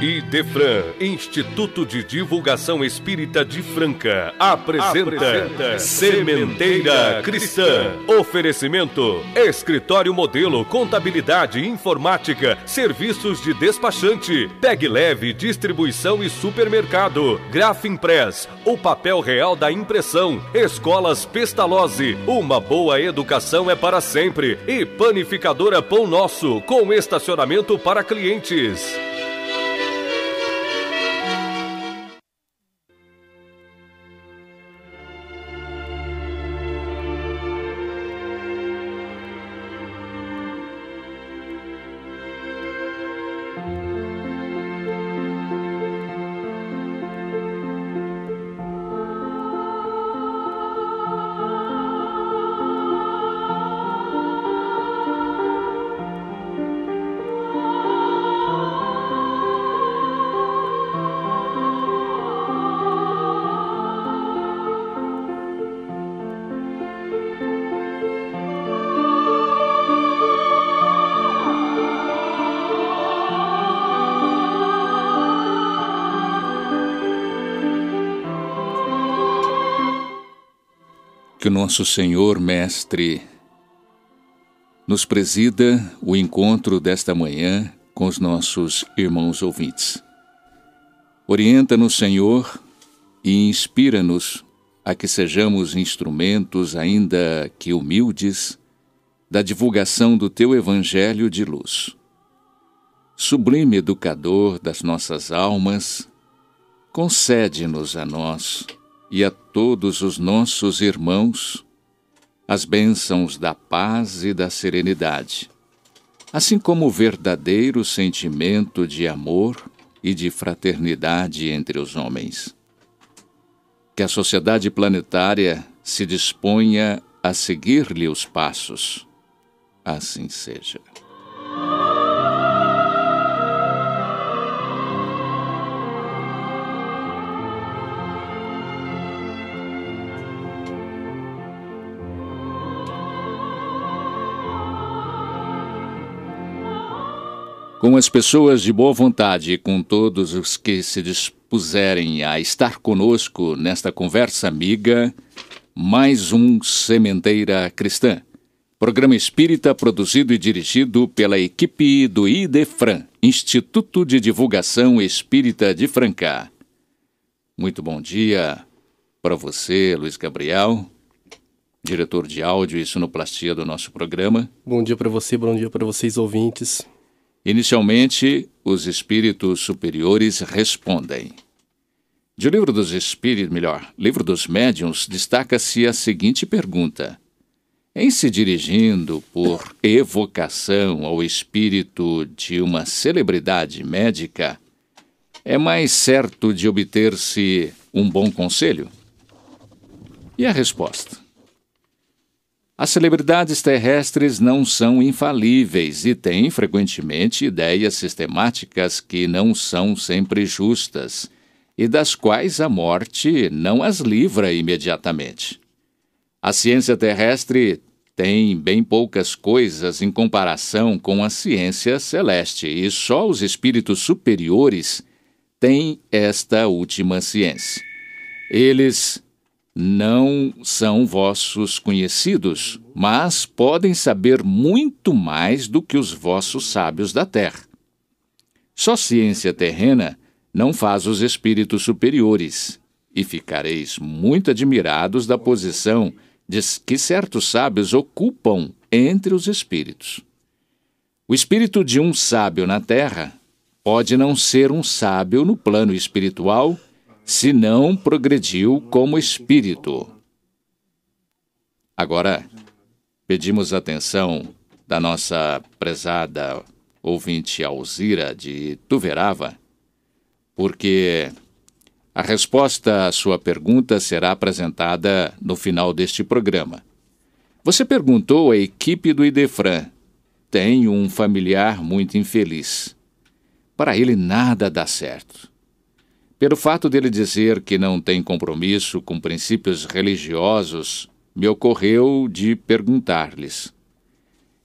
Idefran, Instituto de Divulgação Espírita de Franca, apresenta Sementeira Cristã. Oferecimento: Escritório Modelo, Contabilidade e Informática, Serviços de Despachante, Pegue Leve, Distribuição e Supermercado, Grafimpress, o papel real da impressão, Escolas Pestalozzi, uma boa educação é para sempre, e Panificadora Pão Nosso, com estacionamento para clientes. Que o nosso Senhor Mestre nos presida o encontro desta manhã com os nossos irmãos ouvintes. Orienta-nos, Senhor, e inspira-nos a que sejamos instrumentos, ainda que humildes, da divulgação do Teu Evangelho de luz. Sublime Educador das nossas almas, concede-nos a nós e a todos os nossos irmãos as bênçãos da paz e da serenidade, assim como o verdadeiro sentimento de amor e de fraternidade entre os homens. Que a sociedade planetária se disponha a seguir-lhe os passos. Assim seja. Com as pessoas de boa vontade e com todos os que se dispuserem a estar conosco nesta conversa amiga, mais um Sementeira Cristã, programa espírita produzido e dirigido pela equipe do Idefran, Instituto de Divulgação Espírita de Franca. Muito bom dia para você, Luiz Gabriel, diretor de áudio e sonoplastia do nosso programa. Bom dia para você, bom dia para vocês ouvintes. Inicialmente, os espíritos superiores respondem. De O Livro dos Espíritos, Livro dos Médiuns, destaca-se a seguinte pergunta: em se dirigindo por evocação ao espírito de uma celebridade médica, é mais certo de obter-se um bom conselho? E a resposta? As celebridades terrestres não são infalíveis e têm, frequentemente, ideias sistemáticas que não são sempre justas e das quais a morte não as livra imediatamente. A ciência terrestre tem bem poucas coisas em comparação com a ciência celeste e só os espíritos superiores têm esta última ciência. Eles não são vossos conhecidos, mas podem saber muito mais do que os vossos sábios da terra. Só ciência terrena não faz os espíritos superiores, e ficareis muito admirados da posição que certos sábios ocupam entre os espíritos. O espírito de um sábio na terra pode não ser um sábio no plano espiritual, se não progrediu como espírito. Agora, pedimos atenção da nossa prezada ouvinte Alzira de Tuverava, porque a resposta à sua pergunta será apresentada no final deste programa. Você perguntou à equipe do Idefran: tenho um familiar muito infeliz. Para ele nada dá certo. Pelo fato dele dizer que não tem compromisso com princípios religiosos, me ocorreu de perguntar-lhes: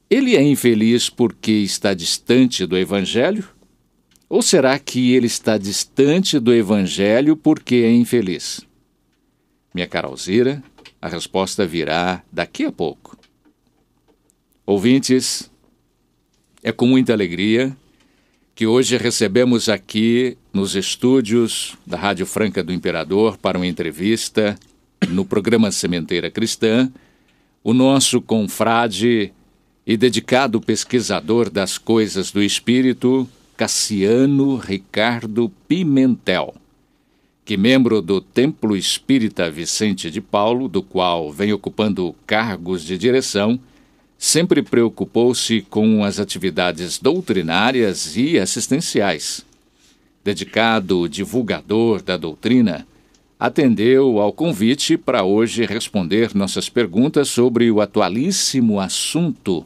ele é infeliz porque está distante do Evangelho? Ou será que ele está distante do Evangelho porque é infeliz? Minha cara Alzira, a resposta virá daqui a pouco. Ouvintes, é com muita alegria que hoje recebemos aqui nos estúdios da Rádio Franca do Imperador para uma entrevista no programa Sementeira Cristã, o nosso confrade e dedicado pesquisador das coisas do Espírito, Cassiano Ricardo Pimentel, que, membro do Templo Espírita Vicente de Paulo, do qual vem ocupando cargos de direção, sempre preocupou-se com as atividades doutrinárias e assistenciais. Dedicado divulgador da doutrina, atendeu ao convite para hoje responder nossas perguntas sobre o atualíssimo assunto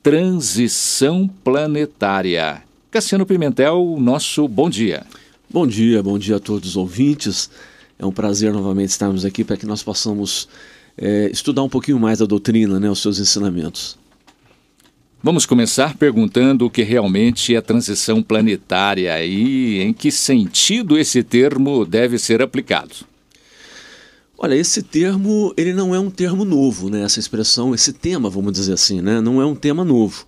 transição planetária. Cassiano Pimentel, nosso bom dia. Bom dia a todos os ouvintes. É um prazer novamente estarmos aqui para que nós possamos estudar um pouquinho mais a doutrina, os seus ensinamentos. Vamos começar perguntando o que realmente é transição planetária e em que sentido esse termo deve ser aplicado. Olha, esse termo, ele não é um termo novo, essa expressão, esse tema, vamos dizer assim, não é um tema novo.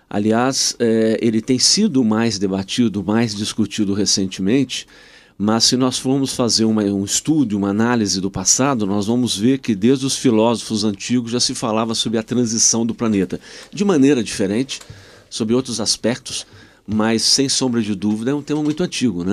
Aliás, ele tem sido mais debatido, mais discutido recentemente, mas se nós formos fazer um estudo, uma análise do passado, nós vamos ver que desde os filósofos antigos já se falava sobre a transição do planeta. De maneira diferente, sobre outros aspectos, mas sem sombra de dúvida é um tema muito antigo,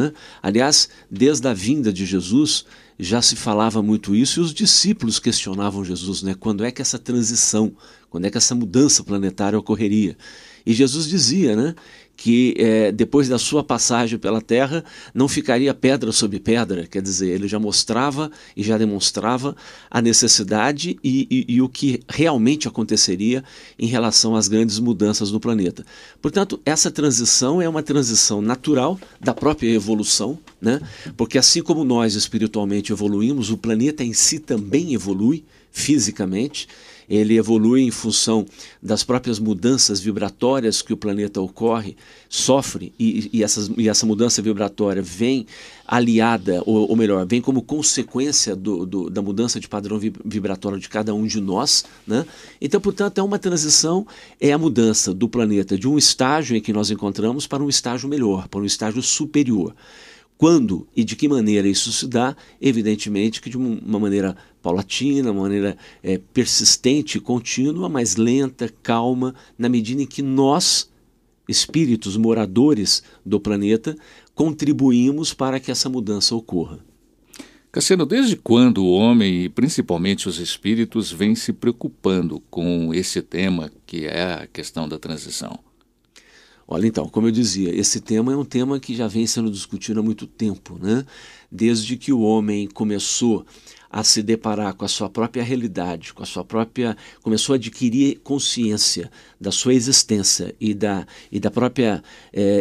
Aliás, desde a vinda de Jesus já se falava muito isso e os discípulos questionavam Jesus, Quando é que essa transição, quando é que essa mudança planetária ocorreria? E Jesus dizia, que depois da sua passagem pela Terra não ficaria pedra sobre pedra, quer dizer, ele já mostrava e já demonstrava a necessidade e o que realmente aconteceria em relação às grandes mudanças no planeta. Portanto, essa transição é uma transição natural da própria evolução, porque assim como nós espiritualmente evoluímos, o planeta em si também evolui fisicamente. Ele evolui em função das próprias mudanças vibratórias que o planeta sofre, e essa mudança vibratória vem aliada, ou melhor, vem como consequência da mudança de padrão vibratório de cada um de nós. Então, portanto, é uma transição, é a mudança do planeta de um estágio em que nós encontramos para um estágio melhor, para um estágio superior. Quando e de que maneira isso se dá? Evidentemente que de uma maneira paulatina, uma maneira persistente e contínua, mas lenta, calma, na medida em que nós, espíritos moradores do planeta, contribuímos para que essa mudança ocorra. Cassiano, desde quando o homem, e principalmente os espíritos, vêm se preocupando com esse tema que é a questão da transição? Olha, então, como eu dizia, esse tema é um tema que já vem sendo discutido há muito tempo, Desde que o homem começou a se deparar com a sua própria realidade, começou a adquirir consciência da sua existência e da própria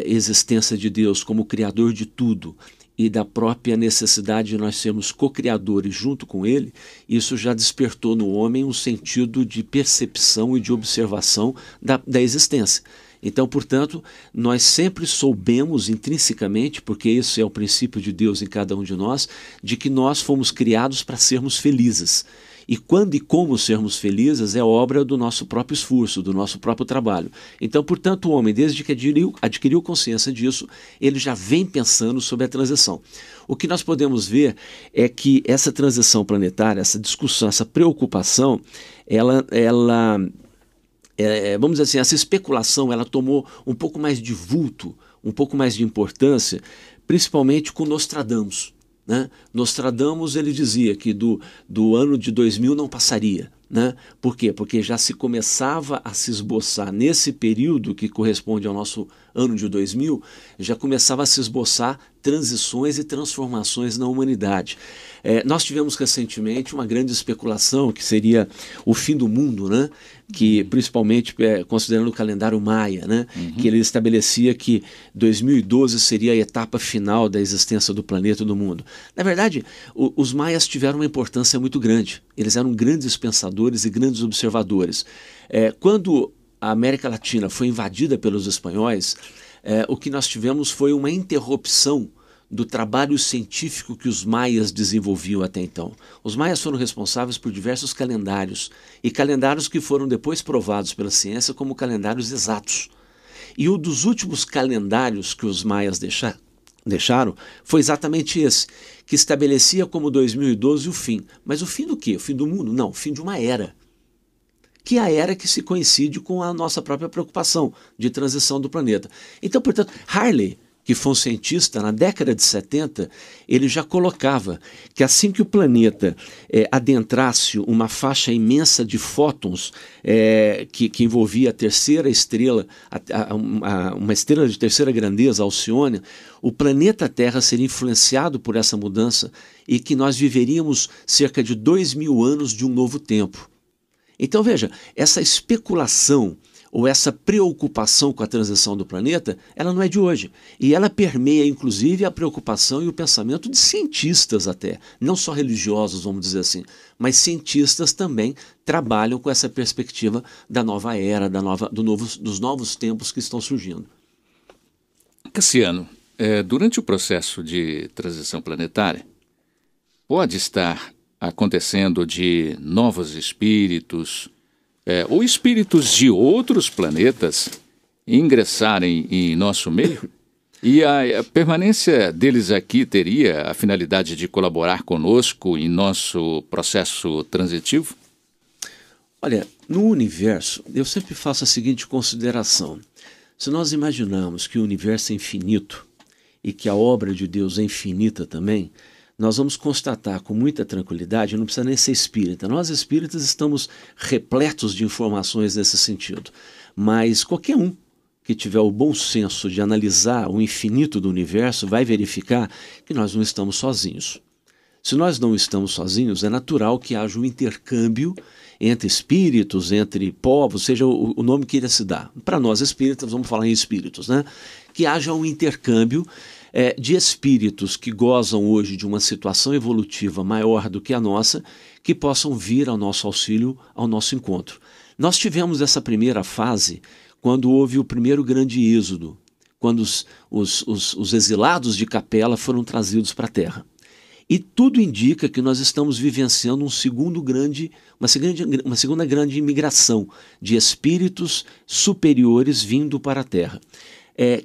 existência de Deus como Criador de tudo, e da própria necessidade de nós sermos co-criadores junto com Ele, isso já despertou no homem um sentido de percepção e de observação da existência. Então, portanto, nós sempre soubemos intrinsecamente, porque isso é o princípio de Deus em cada um de nós, de que nós fomos criados para sermos felizes. E quando e como sermos felizes é obra do nosso próprio esforço, do nosso próprio trabalho. Então, portanto, o homem, desde que adquiriu consciência disso, ele já vem pensando sobre a transição. O que nós podemos ver é que essa transição planetária, essa discussão, essa preocupação, vamos dizer assim, essa especulação ela tomou um pouco mais de vulto, um pouco mais de importância, principalmente com Nostradamus. Nostradamus, ele dizia que do ano de 2000 não passaria. Por quê? Porque já se começava a se esboçar, nesse período que corresponde ao nosso ano de 2000, já começava a se esboçar transições e transformações na humanidade. Nós tivemos recentemente uma grande especulação que seria o fim do mundo, que principalmente considerando o calendário maia, que ele estabelecia que 2012 seria a etapa final da existência do planeta e do mundo. Na verdade, os maias tiveram uma importância muito grande. Eles eram grandes pensadores e grandes observadores. Quando a América Latina foi invadida pelos espanhóis, o que nós tivemos foi uma interrupção do trabalho científico que os maias desenvolviam até então. Os maias foram responsáveis por diversos calendários, e calendários que foram depois provados pela ciência como calendários exatos. E um dos últimos calendários que os maias deixaram foi exatamente esse, que estabelecia como 2012 o fim. Mas o fim do quê? O fim do mundo? Não, o fim de uma era. Que é a era que se coincide com a nossa própria preocupação de transição do planeta. Então, portanto, Hartley, que foi um cientista, na década de 70, ele já colocava que assim que o planeta adentrasse uma faixa imensa de fótons que envolvia a terceira estrela, uma estrela de terceira grandeza, Alcione, o planeta Terra seria influenciado por essa mudança e que nós viveríamos cerca de 2.000 anos de um novo tempo. Então veja, essa especulação ou essa preocupação com a transição do planeta, ela não é de hoje. E ela permeia, inclusive, a preocupação e o pensamento de cientistas até. Não só religiosos, vamos dizer assim, mas cientistas também trabalham com essa perspectiva da nova era, dos novos tempos que estão surgindo. Cassiano, durante o processo de transição planetária, pode estar acontecendo de novos espíritos, ou espíritos de outros planetas ingressarem em nosso meio? E a permanência deles aqui teria a finalidade de colaborar conosco em nosso processo transitivo? Olha, no universo, eu sempre faço a seguinte consideração. Se nós imaginarmos que o universo é infinito e que a obra de Deus é infinita também, nós vamos constatar com muita tranquilidade, não precisa nem ser espírita. Nós espíritas estamos repletos de informações nesse sentido. Mas qualquer um que tiver o bom senso de analisar o infinito do universo vai verificar que nós não estamos sozinhos. Se nós não estamos sozinhos, é natural que haja um intercâmbio entre espíritos, entre povos, seja o nome que ele se dá. Para nós espíritas, vamos falar em espíritos, né? Que haja um intercâmbio de espíritos que gozam hoje de uma situação evolutiva maior do que a nossa, que possam vir ao nosso auxílio, ao nosso encontro. Nós tivemos essa primeira fase quando houve o primeiro grande êxodo, quando os exilados de Capela foram trazidos para a Terra. E tudo indica que nós estamos vivenciando uma segunda grande imigração de espíritos superiores vindo para a Terra.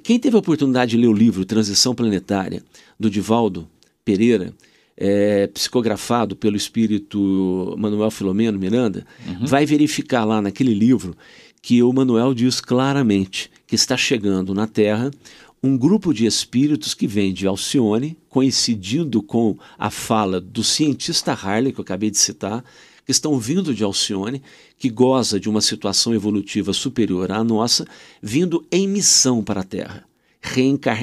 Quem teve a oportunidade de ler o livro Transição Planetária, do Divaldo Pereira, psicografado pelo espírito Manuel Filomeno Miranda, vai verificar lá naquele livro que o Manuel diz claramente que está chegando na Terra um grupo de espíritos que vem de Alcione, coincidindo com a fala do cientista Hartley, que eu acabei de citar, que estão vindo de Alcione, que goza de uma situação evolutiva superior à nossa, vindo em missão para a Terra.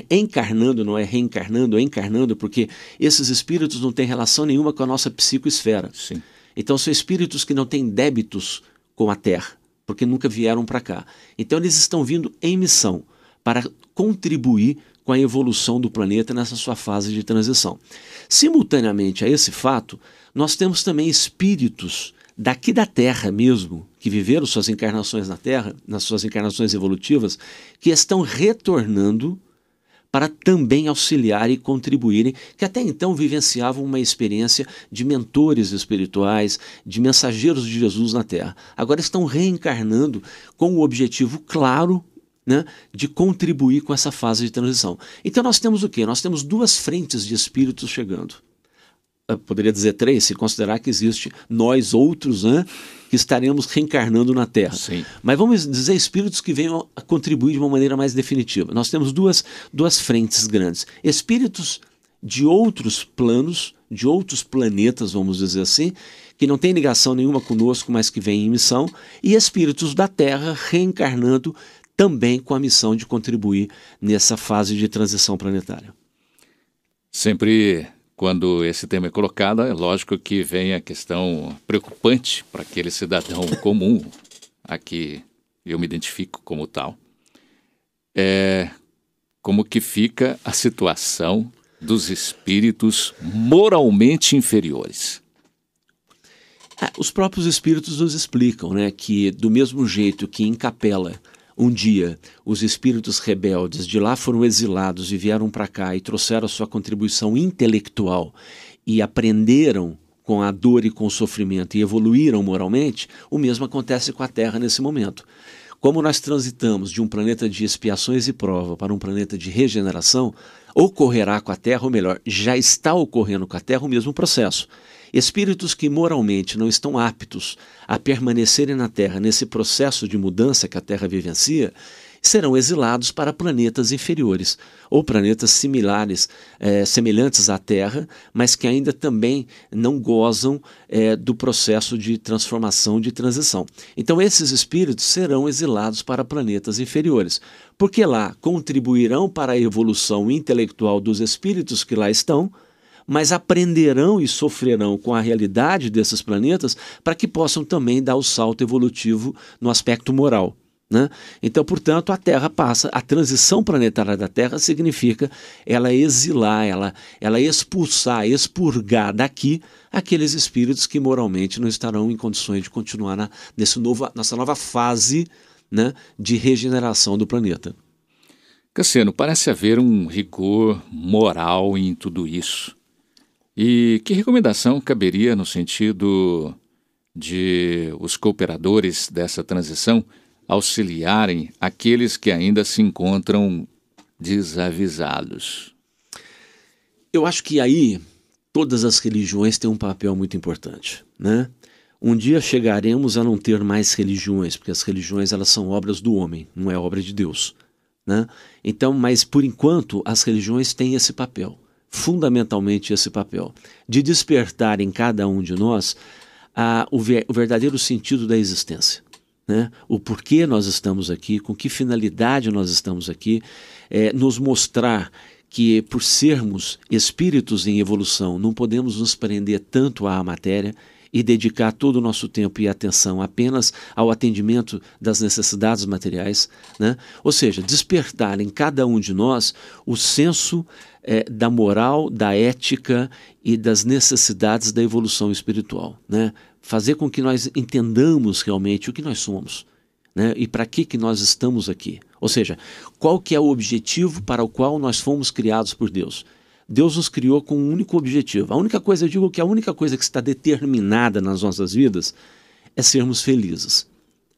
Encarnando, não é reencarnando, é encarnando, porque esses espíritos não têm relação nenhuma com a nossa psicoesfera. Sim. Então são espíritos que não têm débitos com a Terra, porque nunca vieram para cá. Então eles estão vindo em missão para contribuir com a evolução do planeta nessa sua fase de transição. Simultaneamente a esse fato, nós temos também espíritos daqui da Terra mesmo, que viveram suas encarnações na Terra, nas suas encarnações evolutivas, que estão retornando para também auxiliar e contribuírem, que até então vivenciavam uma experiência de mentores espirituais, de mensageiros de Jesus na Terra. Agora estão reencarnando com o objetivo claro, né, de contribuir com essa fase de transição. Então nós temos o quê? Nós temos duas frentes de espíritos chegando. Eu poderia dizer três, se considerar que existe nós outros, né, que estaremos reencarnando na Terra. Sim. Mas vamos dizer espíritos que venham a contribuir de uma maneira mais definitiva. Nós temos duas frentes grandes. Espíritos de outros planos, de outros planetas, vamos dizer assim, que não têm ligação nenhuma conosco, mas que vêm em missão, e espíritos da Terra reencarnando também com a missão de contribuir nessa fase de transição planetária. Sempre quando esse tema é colocado, é lógico que vem a questão preocupante para aquele cidadão comum, a que eu me identifico como tal. Como que fica a situação dos espíritos moralmente inferiores? Os próprios espíritos nos explicam, né, que do mesmo jeito que em Capela, um dia, os espíritos rebeldes de lá foram exilados e vieram para cá e trouxeram a sua contribuição intelectual e aprenderam com a dor e com o sofrimento e evoluíram moralmente, o mesmo acontece com a Terra nesse momento. Como nós transitamos de um planeta de expiações e prova para um planeta de regeneração, ocorrerá com a Terra, ou melhor, já está ocorrendo com a Terra o mesmo processo. Espíritos que moralmente não estão aptos a permanecerem na Terra nesse processo de mudança que a Terra vivencia, serão exilados para planetas inferiores, ou planetas similares, semelhantes à Terra, mas que ainda também não gozam do processo de transformação, de transição. Então esses espíritos serão exilados para planetas inferiores, porque lá contribuirão para a evolução intelectual dos espíritos que lá estão, mas aprenderão e sofrerão com a realidade desses planetas para que possam também dar o salto evolutivo no aspecto moral, né? Então, portanto, a Terra passa, a transição planetária da Terra significa ela exilar, ela expulsar, expurgar daqui aqueles espíritos que moralmente não estarão em condições de continuar nessa nova fase, né, de regeneração do planeta. Cassiano, parece haver um rigor moral em tudo isso. E que recomendação caberia no sentido de os cooperadores dessa transição auxiliarem aqueles que ainda se encontram desavisados? Eu acho que aí todas as religiões têm um papel muito importante, né? Um dia chegaremos a não ter mais religiões, porque as religiões elas são obras do homem, não é obra de Deus, né? Então, mas por enquanto as religiões têm esse papel, fundamentalmente esse papel, de despertar em cada um de nós o verdadeiro sentido da existência, né? O porquê nós estamos aqui, com que finalidade nós estamos aqui, nos mostrar que por sermos espíritos em evolução não podemos nos prender tanto à matéria e dedicar todo o nosso tempo e atenção apenas ao atendimento das necessidades materiais, né? Ou seja, despertar em cada um de nós o senso da moral, da ética e das necessidades da evolução espiritual, né? Fazer com que nós entendamos realmente o que nós somos, né? E para que nós estamos aqui. Ou seja, qual que é o objetivo para o qual nós fomos criados por Deus. Deus nos criou com um único objetivo. A única coisa, eu digo que a única coisa que está determinada nas nossas vidas é sermos felizes,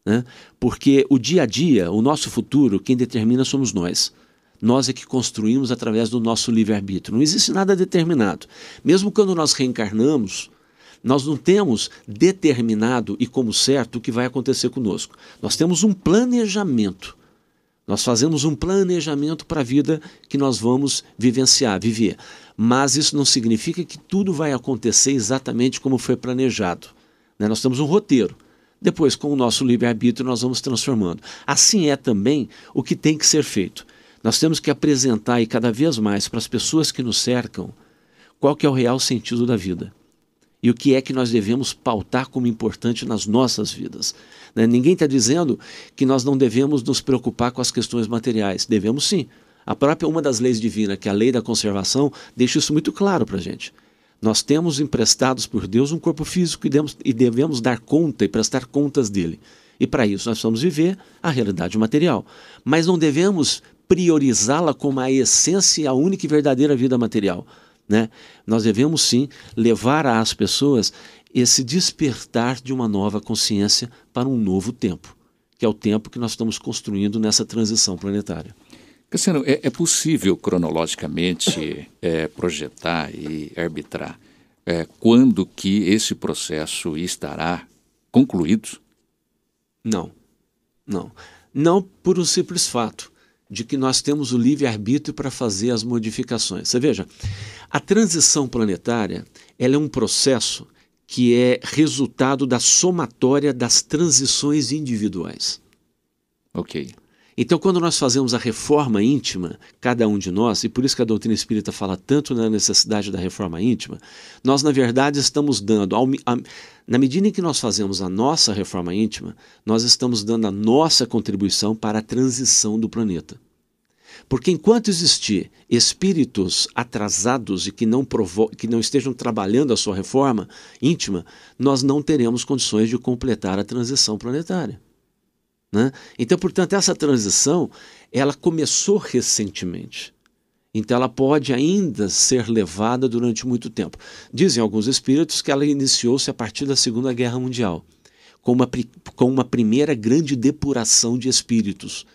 né? Porque o dia a dia, o nosso futuro, quem determina somos nós. Nós é que construímos através do nosso livre-arbítrio. Não existe nada determinado. Mesmo quando nós reencarnamos, nós não temos determinado e como certo o que vai acontecer conosco. Nós temos um planejamento. Nós fazemos um planejamento para a vida que nós vamos viver. Mas isso não significa que tudo vai acontecer exatamente como foi planejado, né? Nós temos um roteiro. Depois, com o nosso livre-arbítrio, nós vamos transformando. Assim é também o que tem que ser feito. Nós temos que apresentar e cada vez mais para as pessoas que nos cercam qual que é o real sentido da vida. E o que é que nós devemos pautar como importante nas nossas vidas, né? Ninguém está dizendo que nós não devemos nos preocupar com as questões materiais. Devemos sim. A própria uma das leis divinas, que é a lei da conservação, deixa isso muito claro para a gente. Nós temos emprestados por Deus um corpo físico e devemos dar conta e prestar contas dele. E para isso nós precisamos viver a realidade material. Mas não devemos priorizá-la como a essência e a única e verdadeira vida material, né? Nós devemos sim levar às pessoas esse despertar de uma nova consciência para um novo tempo, que é o tempo que nós estamos construindo nessa transição planetária. Cassiano, é possível cronologicamente projetar e arbitrar quando que esse processo estará concluído? Não. Não por um simples fato de que nós temos o livre-arbítrio para fazer as modificações. Você veja, a transição planetária ela é um processo que é resultado da somatória das transições individuais. Ok. Então, quando nós fazemos a reforma íntima, cada um de nós, e por isso que a doutrina espírita fala tanto na necessidade da reforma íntima, nós, na verdade, estamos dando, na medida em que nós fazemos a nossa reforma íntima, nós estamos dando a nossa contribuição para a transição do planeta. Porque enquanto existir espíritos atrasados e que não estejam trabalhando a sua reforma íntima, nós não teremos condições de completar a transição planetária. Né? Então, portanto, essa transição ela começou recentemente. Então ela pode ainda ser levada durante muito tempo. Dizem alguns espíritos que ela iniciou-se a partir da Segunda Guerra Mundial, com uma primeira grande depuração de espíritos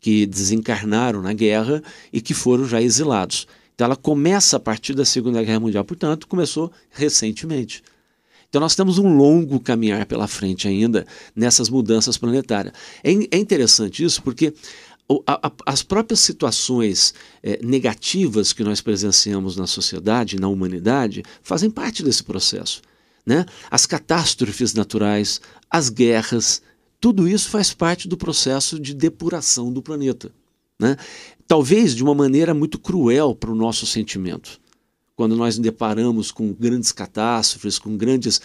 que desencarnaram na guerra e que foram já exilados. Então ela começa a partir da Segunda Guerra Mundial, portanto, começou recentemente. Então nós temos um longo caminhar pela frente ainda nessas mudanças planetárias. É interessante isso porque as próprias situações negativas que nós presenciamos na sociedade, na humanidade, fazem parte desse processo. Né? As catástrofes naturais, as guerras, tudo isso faz parte do processo de depuração do planeta. Né? Talvez de uma maneira muito cruel para o nosso sentimento. Quando nós nos deparamos com grandes catástrofes, com grandes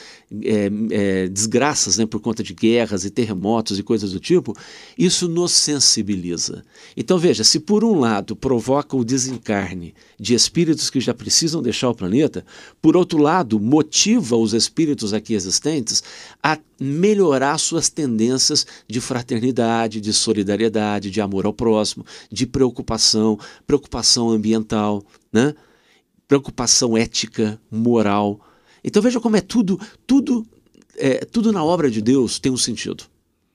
desgraças, né, por conta de guerras e terremotos e coisas do tipo, isso nos sensibiliza. Então veja, se por um lado provoca o desencarne de espíritos que já precisam deixar o planeta, por outro lado motiva os espíritos aqui existentes a melhorar suas tendências de fraternidade, de solidariedade, de amor ao próximo, de preocupação ambiental, né? Preocupação ética, moral. Então veja como é tudo na obra de Deus tem um sentido,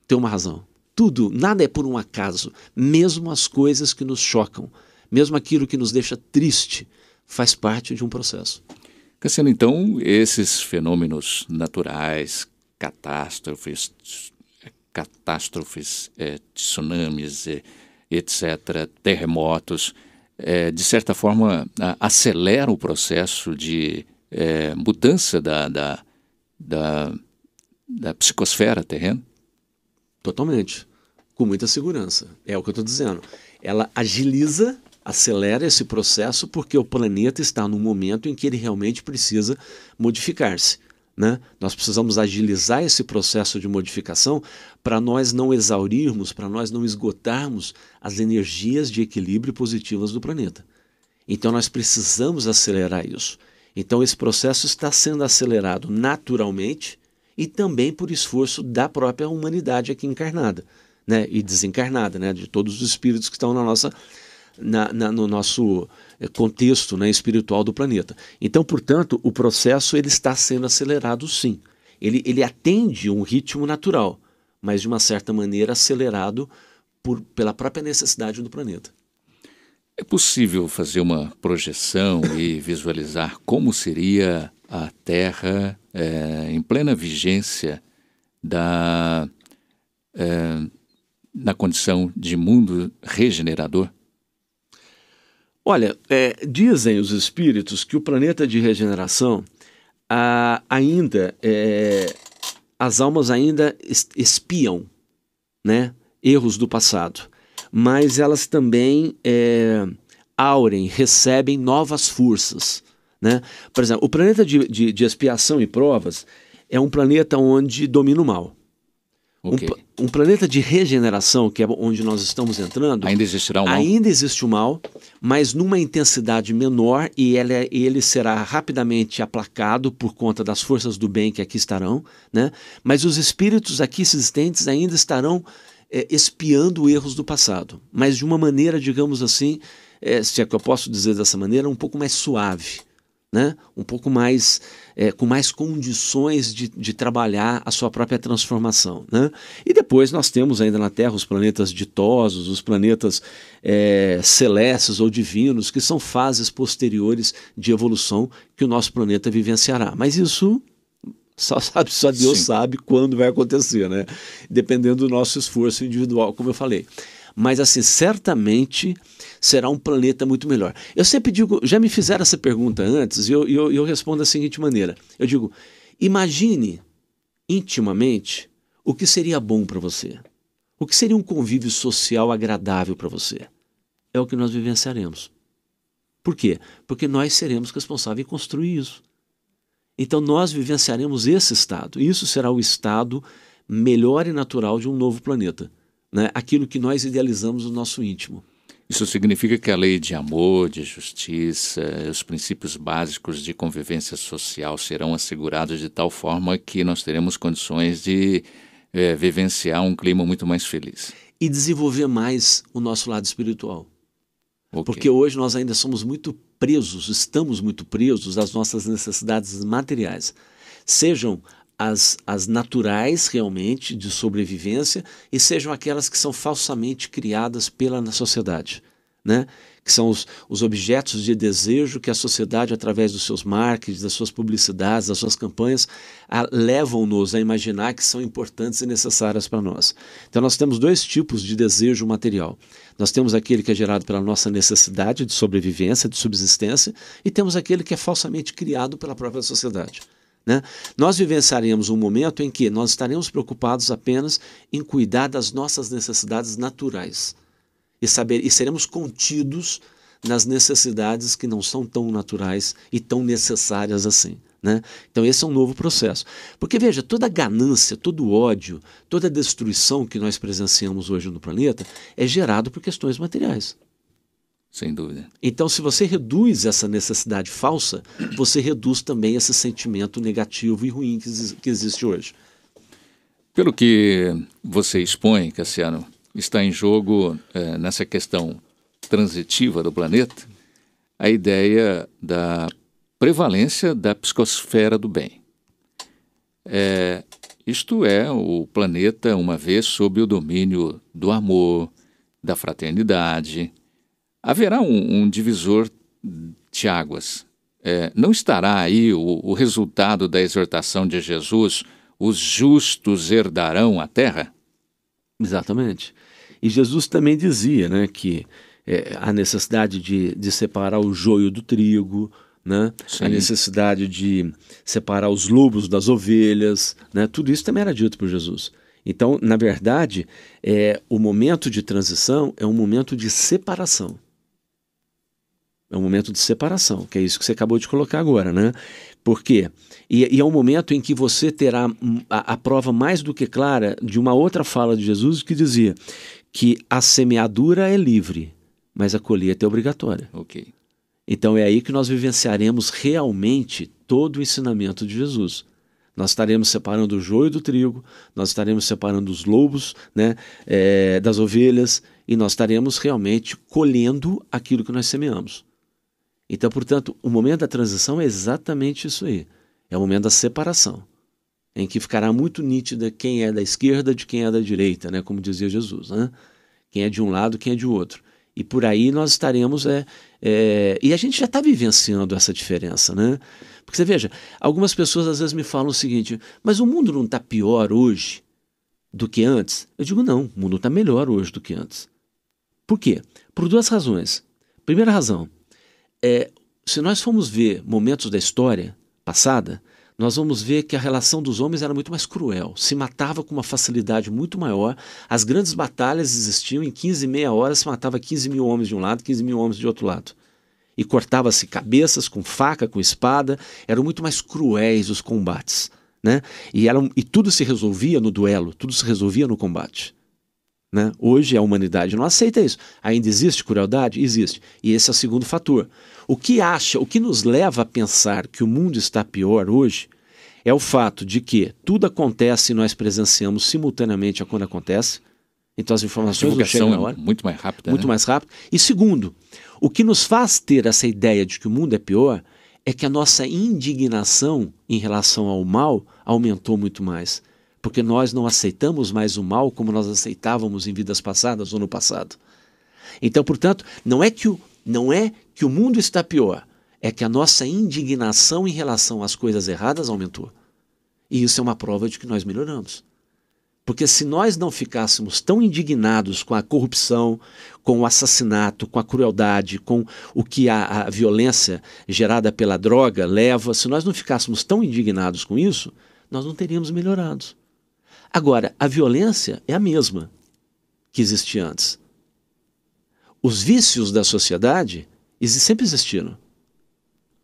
tem uma razão. Tudo, nada é por um acaso. Mesmo as coisas que nos chocam, mesmo aquilo que nos deixa triste, faz parte de um processo. Cassiano, então, esses fenômenos naturais, catástrofes, tsunamis, etc., terremotos, de certa forma, acelera o processo de mudança da psicosfera terrena? Totalmente. Com muita segurança. É o que eu estou dizendo. Ela agiliza, acelera esse processo porque o planeta está num momento em que ele realmente precisa modificar-se. Né? Nós precisamos agilizar esse processo de modificação para nós não exaurirmos, para nós não esgotarmos as energias de equilíbrio positivas do planeta. Então nós precisamos acelerar isso. Então esse processo está sendo acelerado naturalmente e também por esforço da própria humanidade aqui encarnada, né? E desencarnada, né? De todos os espíritos que estão no nosso contexto, né, espiritual do planeta. Então, portanto, o processo ele está sendo acelerado sim. Ele atende um ritmo natural, mas de uma certa maneira acelerado pela própria necessidade do planeta. É possível fazer uma projeção e visualizar como seria a Terra em plena vigência na condição de mundo regenerador? Olha, dizem os espíritos que o planeta de regeneração as almas ainda espiam, né, erros do passado, mas elas também recebem novas forças. Né? Por exemplo, o planeta de expiação e provas é um planeta onde domina o mal. Okay. Um planeta de regeneração, que é onde nós estamos entrando... Ainda existirá o mal? Ainda existe o mal, mas numa intensidade menor e ele será rapidamente aplacado por conta das forças do bem que aqui estarão, né? Mas os espíritos aqui existentes ainda estarão espiando erros do passado, mas de uma maneira, digamos assim, se é que eu posso dizer dessa maneira, um pouco mais suave. Né? Um pouco mais, com mais condições de trabalhar a sua própria transformação. Né? E depois nós temos ainda na Terra os planetas ditosos, os planetas celestes ou divinos, que são fases posteriores de evolução que o nosso planeta vivenciará. Mas isso só Deus sabe quando vai acontecer, né? Dependendo do nosso esforço individual, como eu falei. Mas assim, certamente será um planeta muito melhor. Eu sempre digo, já me fizeram essa pergunta antes, e eu respondo da seguinte maneira. Eu digo, imagine intimamente o que seria bom para você. O que seria um convívio social agradável para você. É o que nós vivenciaremos. Por quê? Porque nós seremos responsáveis em construir isso. Então nós vivenciaremos esse estado. Isso será o estado melhor e natural de um novo planeta. Né? Aquilo que nós idealizamos no nosso íntimo. Isso significa que a lei de amor, de justiça, os princípios básicos de convivência social serão assegurados de tal forma que nós teremos condições de vivenciar um clima muito mais feliz. E desenvolver mais o nosso lado espiritual. Okay. Porque hoje nós ainda somos muito presos, estamos muito presos às nossas necessidades materiais. Sejam as naturais realmente de sobrevivência e sejam aquelas que são falsamente criadas pela sociedade, né? Que são os objetos de desejo que a sociedade, através dos seus marketings, das suas publicidades, das suas campanhas, levam-nos a imaginar que são importantes e necessárias para nós. Então nós temos dois tipos de desejo material. Nós temos aquele que é gerado pela nossa necessidade de sobrevivência, de subsistência, e temos aquele que é falsamente criado pela própria sociedade, né? Nós vivenciaremos um momento em que nós estaremos preocupados apenas em cuidar das nossas necessidades naturais e seremos contidos nas necessidades que não são tão naturais e tão necessárias assim, né? Então esse é um novo processo. Porque veja, toda ganância, todo ódio, toda destruição que nós presenciamos hoje no planeta é gerado por questões materiais. Sem dúvida. Então, se você reduz essa necessidade falsa, você reduz também esse sentimento negativo e ruim que existe hoje. Pelo que você expõe, Cassiano, está em jogo, nessa questão transitiva do planeta, a ideia da prevalência da psicosfera do bem. Isto é, o planeta, uma vez sob o domínio do amor, da fraternidade. Haverá um divisor de águas. Não estará aí o resultado da exortação de Jesus, os justos herdarão a terra? Exatamente. E Jesus também dizia, né, que a necessidade de separar o joio do trigo, né, a necessidade de separar os lobos das ovelhas, né, tudo isso também era dito por Jesus. Então, na verdade, o momento de transição é um momento de separação. É um momento de separação, que é isso que você acabou de colocar agora, né? Por quê? E é um momento em que você terá a prova mais do que clara de uma outra fala de Jesus que dizia que a semeadura é livre, mas a colheita é obrigatória. Ok. Então é aí que nós vivenciaremos realmente todo o ensinamento de Jesus. Nós estaremos separando o joio do trigo, nós estaremos separando os lobos, né, das ovelhas, e nós estaremos realmente colhendo aquilo que nós semeamos. Então, portanto, o momento da transição é exatamente isso aí. É o momento da separação, em que ficará muito nítida quem é da esquerda de quem é da direita, né? Como dizia Jesus, né? Quem é de um lado, quem é de outro. E por aí nós estaremos... E a gente já está vivenciando essa diferença, né? Porque você veja, algumas pessoas às vezes me falam o seguinte, mas o mundo não está pior hoje do que antes? Eu digo, não, o mundo está melhor hoje do que antes. Por quê? Por duas razões. Primeira razão, se nós formos ver momentos da história passada, nós vamos ver que a relação dos homens era muito mais cruel, se matava com uma facilidade muito maior, as grandes batalhas existiam, em 15 e meia hora se matava 15 mil homens de um lado, 15 mil homens de outro lado. E cortava-se cabeças com faca, com espada, eram muito mais cruéis os combates, né? E tudo se resolvia no duelo, tudo se resolvia no combate. Né? Hoje a humanidade não aceita isso. Ainda existe crueldade? Existe. E esse é o segundo fator. O que nos leva a pensar que o mundo está pior hoje é o fato de que tudo acontece e nós presenciamos simultaneamente a quando acontece. Então as informações não chegam na hora. Muito mais rápida. Muito mais rápido. E segundo, o que nos faz ter essa ideia de que o mundo é pior é que a nossa indignação em relação ao mal aumentou muito mais. Porque nós não aceitamos mais o mal como nós aceitávamos em vidas passadas ou no passado. Então, portanto, não é que o mundo está pior, é que a nossa indignação em relação às coisas erradas aumentou. E isso é uma prova de que nós melhoramos. Porque se nós não ficássemos tão indignados com a corrupção, com o assassinato, com a crueldade, com o que a violência gerada pela droga leva, se nós não ficássemos tão indignados com isso, nós não teríamos melhorado. Agora, a violência é a mesma que existia antes. Os vícios da sociedade sempre existiram,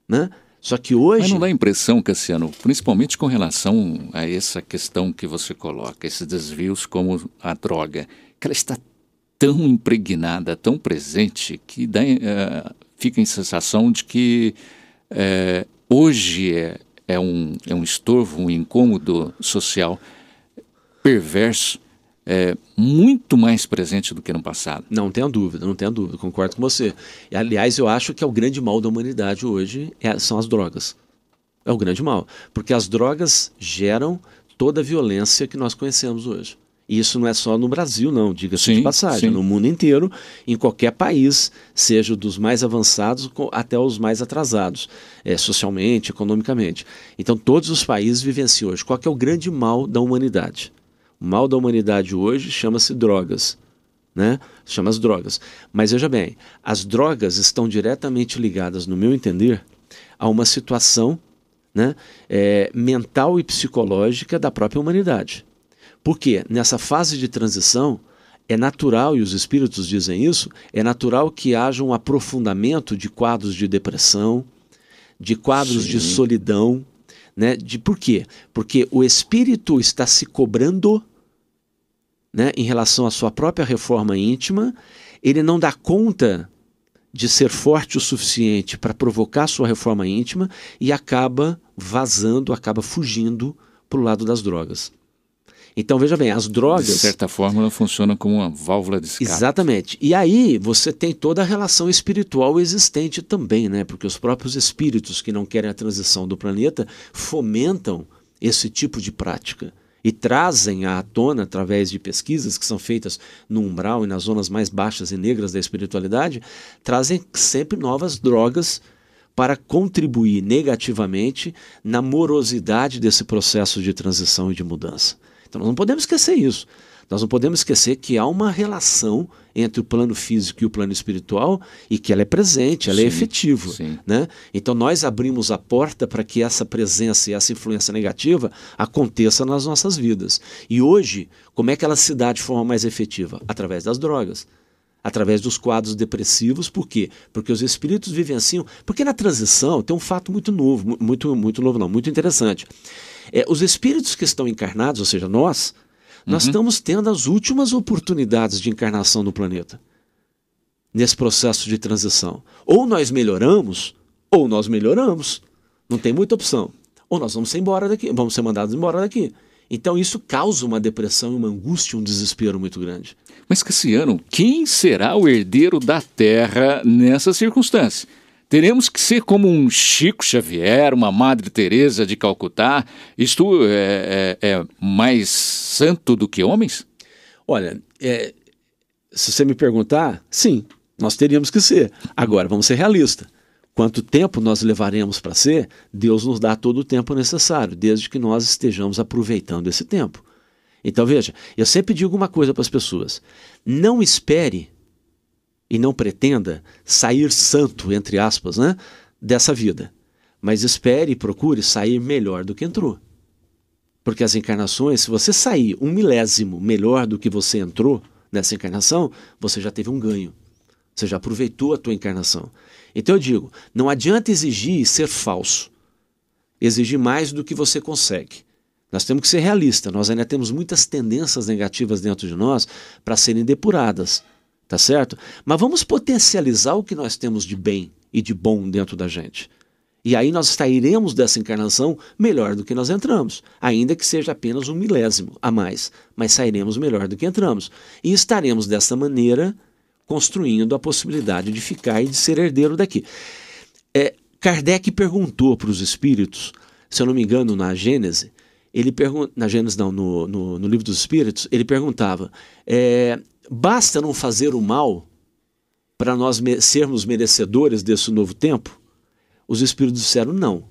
né? Só que hoje... Mas não dá a impressão, Cassiano, principalmente com relação a essa questão que você coloca, esses desvios como a droga, que ela está tão impregnada, tão presente, que fica em sensação de que hoje é um estorvo, um incômodo social perverso, muito mais presente do que no passado. Não tenha dúvida, concordo com você. E, aliás, eu acho que é o grande mal da humanidade hoje são as drogas. É o grande mal, porque as drogas geram toda a violência que nós conhecemos hoje. E isso não é só no Brasil, não, diga-se de passagem. No mundo inteiro, em qualquer país, seja dos mais avançados até os mais atrasados, socialmente, economicamente. Então, todos os países vivenciam hoje. Qual que é o grande mal da humanidade? O mal da humanidade hoje chama-se drogas, né? Chama as drogas. Mas veja bem, as drogas estão diretamente ligadas, no meu entender, a uma situação, né, mental e psicológica da própria humanidade. Porque nessa fase de transição é natural, e os espíritos dizem isso, é natural que haja um aprofundamento de quadros de depressão, de quadros de solidão, né? Por quê? Porque o espírito está se cobrando, né, em relação à sua própria reforma íntima, ele não dá conta de ser forte o suficiente para provocar sua reforma íntima e acaba vazando, acaba fugindo para o lado das drogas. Então, veja bem, as drogas... De certa forma, ela funciona como uma válvula de escape. Exatamente. E aí você tem toda a relação espiritual existente também, né? Porque os próprios espíritos que não querem a transição do planeta fomentam esse tipo de prática e trazem à tona, através de pesquisas que são feitas no umbral e nas zonas mais baixas e negras da espiritualidade, trazem sempre novas drogas para contribuir negativamente na morosidade desse processo de transição e de mudança. Então nós não podemos esquecer isso. Nós não podemos esquecer que há uma relação entre o plano físico e o plano espiritual e que ela é presente, ela é efetiva. Né? Então nós abrimos a porta para que essa presença e essa influência negativa aconteça nas nossas vidas. E hoje, como é que ela se dá de forma mais efetiva? Através das drogas. Através dos quadros depressivos. Por quê? Porque os espíritos vivenciam... Porque na transição tem um fato muito novo, muito interessante. Os espíritos que estão encarnados, ou seja, nós estamos tendo as últimas oportunidades de encarnação no planeta, nesse processo de transição. Ou nós melhoramos, ou nós melhoramos. Não tem muita opção. Ou nós vamos ser embora daqui, vamos ser mandados embora daqui. Então isso causa uma depressão, uma angústia, um desespero muito grande. Mas, Cassiano, quem será o herdeiro da Terra nessa circunstância? Teremos que ser como um Chico Xavier, uma Madre Teresa de Calcutá? Isto é mais santo do que homens? Olha, se você me perguntar, sim, nós teríamos que ser. Agora, vamos ser realistas. Quanto tempo nós levaremos para ser, Deus nos dá todo o tempo necessário, desde que nós estejamos aproveitando esse tempo. Então, veja, eu sempre digo uma coisa para as pessoas. Não espere e não pretenda sair santo, entre aspas, né, dessa vida. Mas espere e procure sair melhor do que entrou. Porque as encarnações, se você sair 1/1000 melhor do que você entrou nessa encarnação, você já teve um ganho. Você já aproveitou a tua encarnação. Então eu digo, não adianta exigir ser falso. Exigir mais do que você consegue. Nós temos que ser realistas. Nós ainda temos muitas tendências negativas dentro de nós para serem depuradas. Tá certo? Mas vamos potencializar o que nós temos de bem e de bom dentro da gente. E aí nós sairemos dessa encarnação melhor do que nós entramos. Ainda que seja apenas 1/1000 a mais. Mas sairemos melhor do que entramos. E estaremos dessa maneira construindo a possibilidade de ficar e de ser herdeiro daqui. Kardec perguntou para os espíritos, se eu não me engano, na Gênese, no Livro dos Espíritos, ele perguntava, basta não fazer o mal para nós sermos merecedores desse novo tempo? Os espíritos disseram não.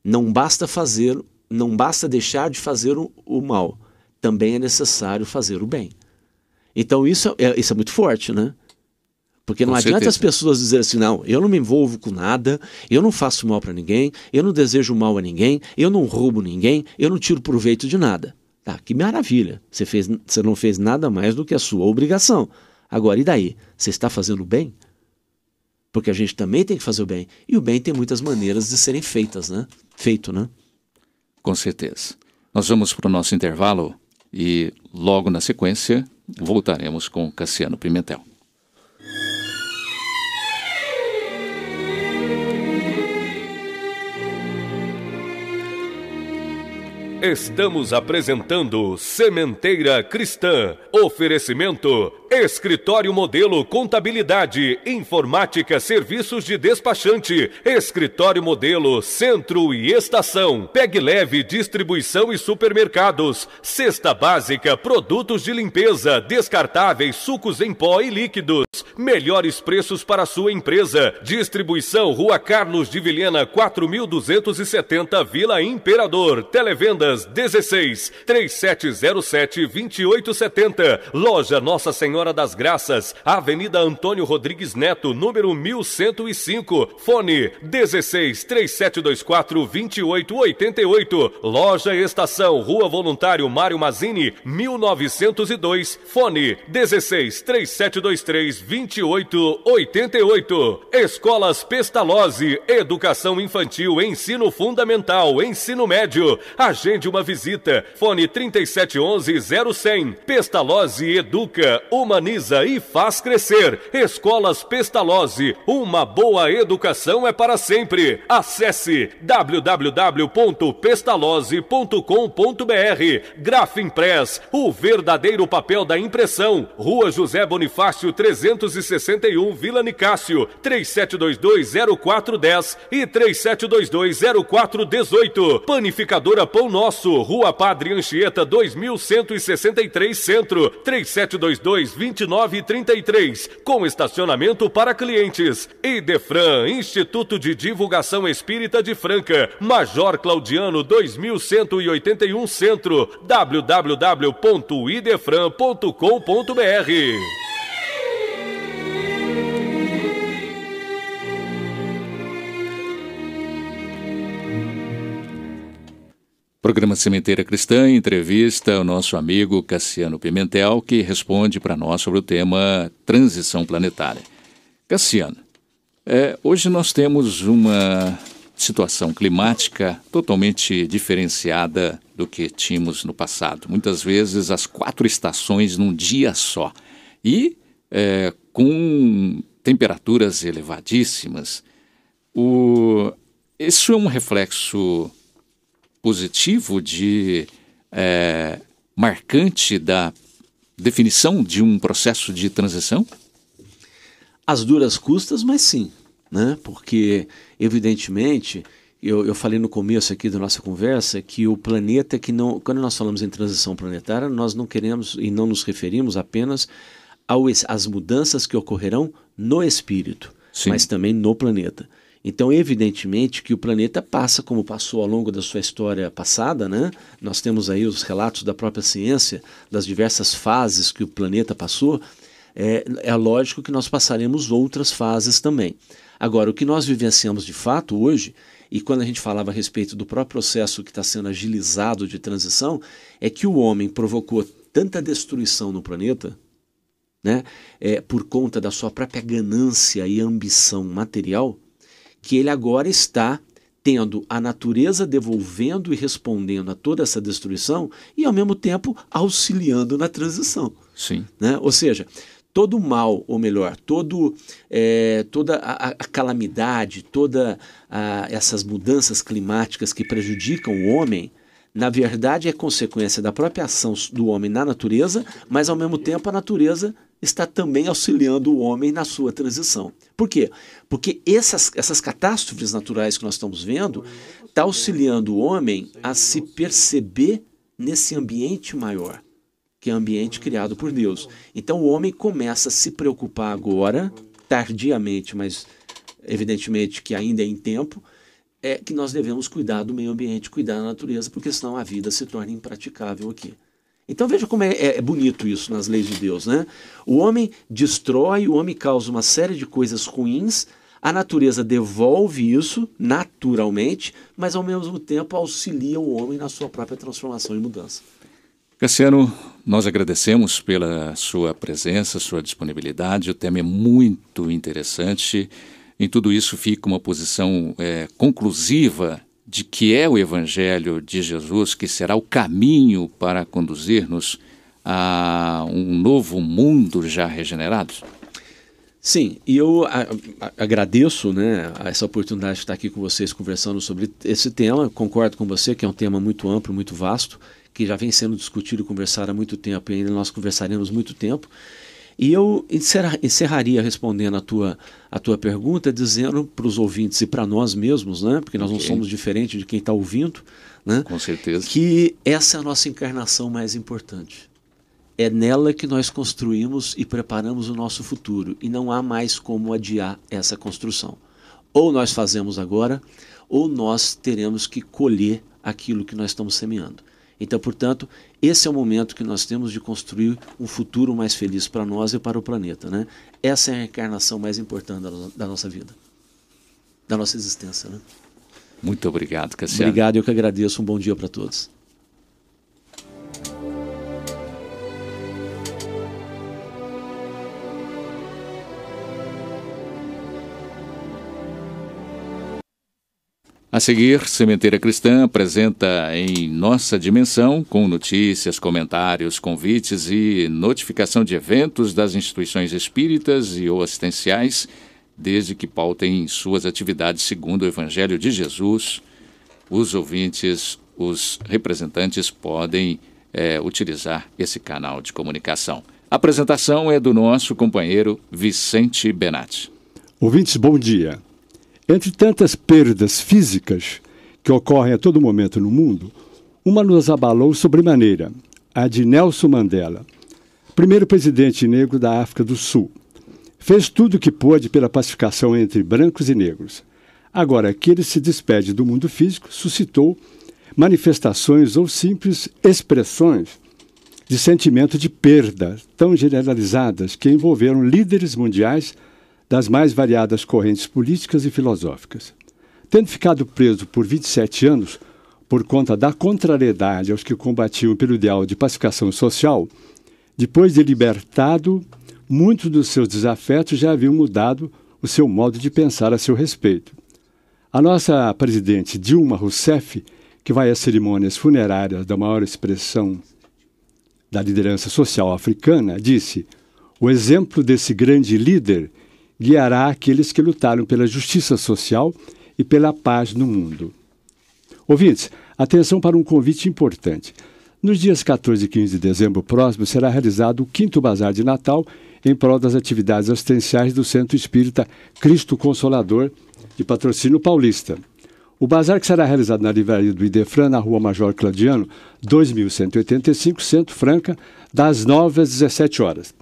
Não basta deixar de fazer o mal. Também é necessário fazer o bem. Então isso é muito forte, né? Porque não adianta as pessoas dizerem assim, não, eu não me envolvo com nada, eu não faço mal para ninguém, eu não desejo mal a ninguém, eu não roubo ninguém, eu não tiro proveito de nada. Tá, que maravilha, você não fez nada mais do que a sua obrigação. Agora, e daí? Você está fazendo o bem? Porque a gente também tem que fazer o bem. E o bem tem muitas maneiras de serem feitas, né? Feito, né? Com certeza. Nós vamos para o nosso intervalo e logo na sequência voltaremos com Cassiano Pimentel. Estamos apresentando Sementeira Cristã. Oferecimento: Escritório Modelo Contabilidade, Informática, Serviços de Despachante, Escritório Modelo Centro e Estação, Pegue Leve Distribuição e Supermercados, Cesta Básica, Produtos de Limpeza, Descartáveis, Sucos em Pó e Líquidos. Melhores preços para a sua empresa. Distribuição: Rua Carlos de Vilhena, 4270, Vila Imperador. Televendas 16 3707 2870. Loja Nossa Senhora das Graças, Avenida Antônio Rodrigues Neto, número 1105. Fone 16 3724 2888. Loja Estação, Rua Voluntário Mário Mazzini, 1902. Fone 16 3723 2888. Escolas Pestalozzi, Educação Infantil, Ensino Fundamental, Ensino Médio. Agende uma visita. Fone 3711-0100. Pestalozzi educa, humaniza e faz crescer. Escolas Pestalozzi, uma boa educação é para sempre. Acesse www.pestalozzi.com.br. Grafimpress, o verdadeiro papel da impressão. Rua José Bonifácio 361, Vila Nicásio, 3722-0410 e 3722-0418. Panificadora Pão Nosso, Rua Padre Anchieta 2163 Centro, 3722-2933, com estacionamento para clientes. Idefran, Instituto de Divulgação Espírita de Franca, Major Claudiano 2181 Centro, www.idefran.com.br. Programa Sementeira Cristã entrevista o nosso amigo Cassiano Pimentel, que responde para nós sobre o tema transição planetária. Cassiano, hoje nós temos uma situação climática totalmente diferenciada do que tínhamos no passado. Muitas vezes as 4 estações num dia só. E com temperaturas elevadíssimas. Isso é um reflexo positivo marcante da definição de um processo de transição? Às duras custas, mas sim, né? Porque, evidentemente, eu falei no começo aqui da nossa conversa que o planeta, quando nós falamos em transição planetária, nós não queremos e não nos referimos apenas às mudanças que ocorrerão no espírito, sim, mas também no planeta. Então, evidentemente que o planeta passa como passou ao longo da sua história passada, né? Nós temos aí os relatos da própria ciência, das diversas fases que o planeta passou. É lógico que nós passaremos outras fases também. Agora, o que nós vivenciamos de fato hoje, e quando a gente falava a respeito do próprio processo que está sendo agilizado de transição, é que o homem provocou tanta destruição no planeta, né? Por conta da sua própria ganância e ambição material, que ele agora está tendo a natureza devolvendo e respondendo a toda essa destruição e, ao mesmo tempo, auxiliando na transição. Sim. Né? Ou seja, todo o mal, ou melhor, toda a calamidade, essas mudanças climáticas que prejudicam o homem, na verdade é consequência da própria ação do homem na natureza, mas, ao mesmo tempo, a natureza está também auxiliando o homem na sua transição. Por quê? Porque essas catástrofes naturais que nós estamos vendo está auxiliando o homem a se perceber nesse ambiente maior, que é o ambiente criado por Deus. Então o homem começa a se preocupar agora, tardiamente, mas evidentemente que ainda é em tempo, que nós devemos cuidar do meio ambiente, cuidar da natureza, porque senão a vida se torna impraticável aqui. Então veja como é bonito isso nas leis de Deus, né? O homem destrói, o homem causa uma série de coisas ruins, a natureza devolve isso naturalmente, mas ao mesmo tempo auxilia o homem na sua própria transformação e mudança. Cassiano, nós agradecemos pela sua presença, sua disponibilidade, o tema é muito interessante. Em tudo isso fica uma posição conclusiva de que é o Evangelho de Jesus que será o caminho para conduzir-nos a um novo mundo já regenerado? Sim, e eu agradeço, né, essa oportunidade de estar aqui com vocês conversando sobre esse tema. Concordo com você que é um tema muito amplo, muito vasto, que já vem sendo discutido e conversado há muito tempo, e ainda nós conversaremos muito tempo. E eu encerraria respondendo a tua pergunta, dizendo para os ouvintes e para nós mesmos, né, porque nós não somos diferentes de quem está ouvindo, né, com certeza, que essa é a nossa encarnação mais importante. É nela que nós construímos e preparamos o nosso futuro, e não há mais como adiar essa construção. Ou nós fazemos agora, ou nós teremos que colher aquilo que nós estamos semeando. Então, portanto, esse é o momento que nós temos de construir um futuro mais feliz para nós e para o planeta, né? Essa é a encarnação mais importante da nossa vida, da nossa existência, né? Muito obrigado, Cassiano. Obrigado, eu que agradeço. Um bom dia para todos. A seguir, Sementeira Cristã apresenta Em Nossa Dimensão, com notícias, comentários, convites e notificação de eventos das instituições espíritas e ou assistenciais, desde que pautem suas atividades segundo o Evangelho de Jesus. Os ouvintes, os representantes podem utilizar esse canal de comunicação. A apresentação é do nosso companheiro Vicente Benatti. Ouvintes, bom dia. Entre tantas perdas físicas que ocorrem a todo momento no mundo, uma nos abalou sobremaneira, a de Nelson Mandela, primeiro presidente negro da África do Sul. Fez tudo o que pôde pela pacificação entre brancos e negros. Agora que ele se despede do mundo físico, suscitou manifestações ou simples expressões de sentimento de perda tão generalizadas que envolveram líderes mundiais das mais variadas correntes políticas e filosóficas. Tendo ficado preso por 27 anos por conta da contrariedade aos que combatiam pelo ideal de pacificação social, depois de libertado, muitos dos seus desafetos já haviam mudado o seu modo de pensar a seu respeito. A nossa presidente Dilma Rousseff, que vai às cerimônias funerárias da maior expressão da liderança social africana, disse: "O exemplo desse grande líder guiará aqueles que lutaram pela justiça social e pela paz no mundo." Ouvintes, atenção para um convite importante. Nos dias 14 e 15 de dezembro próximo será realizado o 5º Bazar de Natal em prol das atividades assistenciais do Centro Espírita Cristo Consolador de Patrocínio Paulista. O bazar, que será realizado na livraria do Idefran, na Rua Major Claudiano, 2185, Centro Franca, das 9 às 17 horas.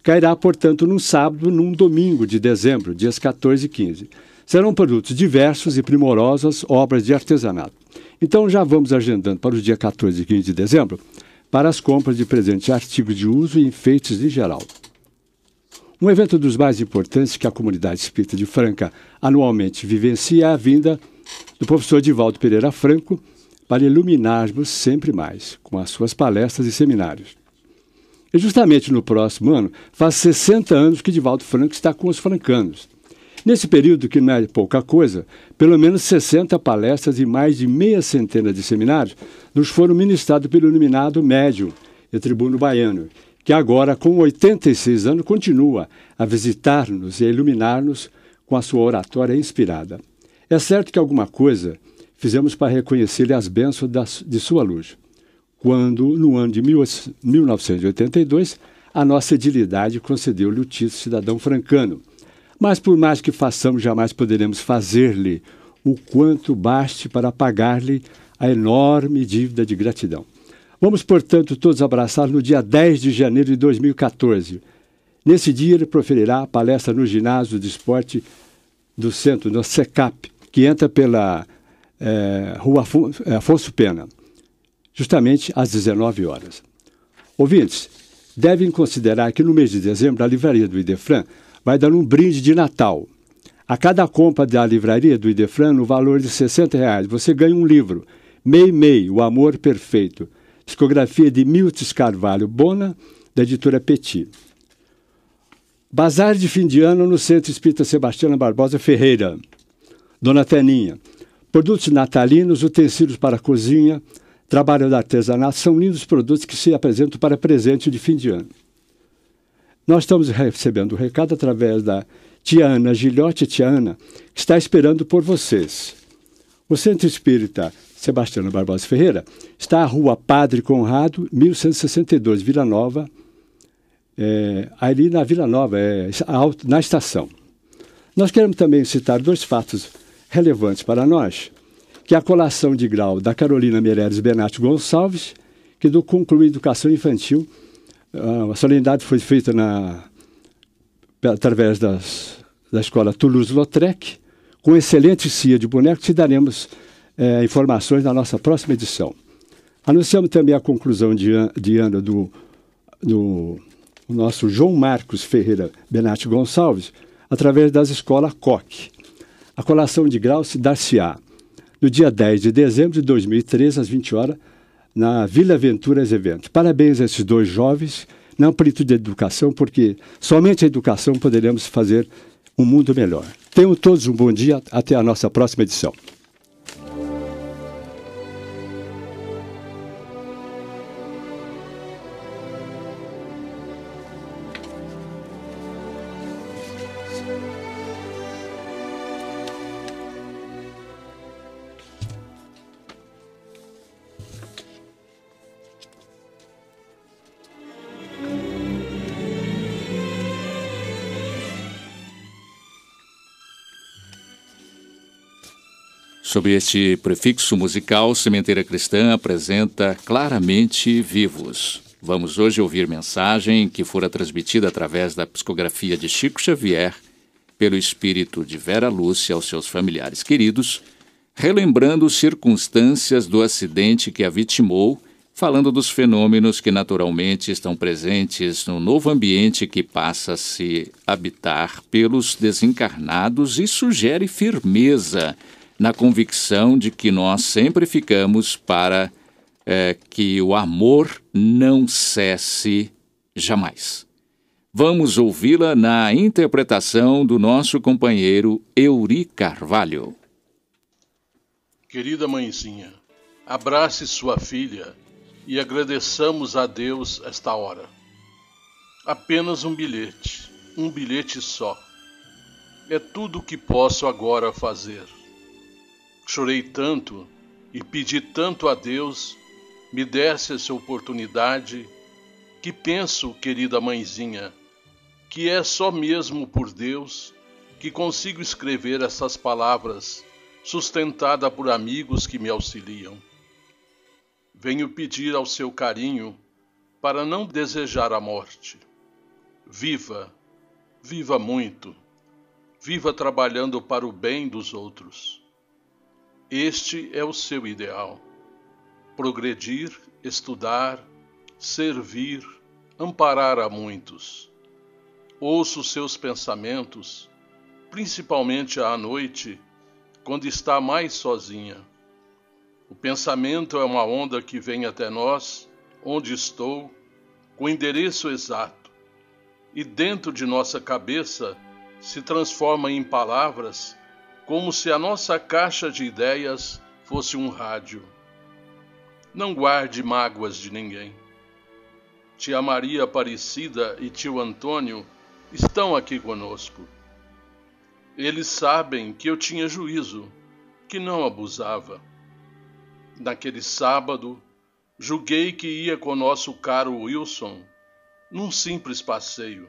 Cairá, portanto, num sábado, num domingo de dezembro, dias 14 e 15. Serão produtos diversos e primorosas obras de artesanato. Então já vamos agendando para os dias 14 e 15 de dezembro para as compras de presentes, artigos de uso e enfeites em geral. Um evento dos mais importantes que a comunidade espírita de Franca anualmente vivencia é a vinda do professor Divaldo Pereira Franco para iluminarmos sempre mais com as suas palestras e seminários. E justamente no próximo ano, faz 60 anos que Divaldo Franco está com os francanos. Nesse período, que não é pouca coisa, pelo menos 60 palestras e mais de meia centena de seminários nos foram ministrados pelo iluminado médium e tribuno baiano, que agora, com 86 anos, continua a visitar-nos e a iluminar-nos com a sua oratória inspirada. É certo que alguma coisa fizemos para reconhecer-lhe as bênçãos de sua luz, quando, no ano de 1982, a nossa edilidade concedeu-lhe o título de cidadão francano. Mas, por mais que façamos, jamais poderemos fazer-lhe o quanto baste para pagar-lhe a enorme dívida de gratidão. Vamos, portanto, todos abraçar no dia 10 de janeiro de 2014. Nesse dia, ele proferirá a palestra no ginásio de esporte do centro, no SECAP, que entra pela Rua Afonso Pena, justamente às 19 horas. Ouvintes, devem considerar que no mês de dezembro a livraria do Idefran vai dar um brinde de Natal. A cada compra da livraria do Idefran, no valor de R$ 60, você ganha um livro, Mei, O Amor Perfeito, discografia de Milton Carvalho Bona, da editora Petit. Bazar de fim de ano no Centro Espírita Sebastiana Barbosa Ferreira, Dona Teninha. Produtos natalinos, utensílios para a cozinha, trabalho do artesanato, são lindos produtos que se apresentam para presente de fim de ano. Nós estamos recebendo o recado através da tia Ana Gilhote, tia Ana, que está esperando por vocês. O Centro Espírita Sebastiano Barbosa Ferreira está à Rua Padre Conrado, 1162, Vila Nova, ali na Vila Nova, na estação. Nós queremos também citar 2 fatos relevantes para nós, que é a colação de grau da Carolina Meireles Benatti Gonçalves, que concluiu educação infantil. A solenidade foi feita através da escola Toulouse-Lautrec, com excelente cia de bonecos, te daremos informações na nossa próxima edição. Anunciamos também a conclusão de ano do nosso João Marcos Ferreira Benatti Gonçalves, através das escolas COC. A colação de grau se dar-se-á no dia 10 de dezembro de 2013, às 20 horas, na Vila Aventuras Eventos. Parabéns a esses 2 jovens, na amplitude da educação, porque somente a educação poderemos fazer um mundo melhor. Tenham todos um bom dia, até a nossa próxima edição. Sob este prefixo musical, Sementeira Cristã apresenta Claramente Vivos. Vamos hoje ouvir mensagem que fora transmitida através da psicografia de Chico Xavier pelo espírito de Vera Lúcia aos seus familiares queridos, relembrando circunstâncias do acidente que a vitimou, falando dos fenômenos que naturalmente estão presentes no novo ambiente que passa a se habitar pelos desencarnados e sugere firmeza na convicção de que nós sempre ficamos para que o amor não cesse jamais. Vamos ouvi-la na interpretação do nosso companheiro Euri Carvalho. Querida mãezinha, abrace sua filha e agradeçamos a Deus esta hora. Apenas um bilhete só. É tudo o que posso agora fazer. Chorei tanto e pedi tanto a Deus me desse essa oportunidade que penso, querida mãezinha, que é só mesmo por Deus que consigo escrever essas palavras sustentada por amigos que me auxiliam. Venho pedir ao seu carinho para não desejar a morte. Viva, viva muito, viva trabalhando para o bem dos outros. Este é o seu ideal. Progredir, estudar, servir, amparar a muitos. Ouço seus pensamentos, principalmente à noite, quando está mais sozinha. O pensamento é uma onda que vem até nós, onde estou, com o endereço exato, e dentro de nossa cabeça se transforma em palavras, como se a nossa caixa de ideias fosse um rádio. Não guarde mágoas de ninguém. Tia Maria Aparecida e tio Antônio estão aqui conosco. Eles sabem que eu tinha juízo, que não abusava. Naquele sábado, julguei que ia com nosso caro Wilson num simples passeio.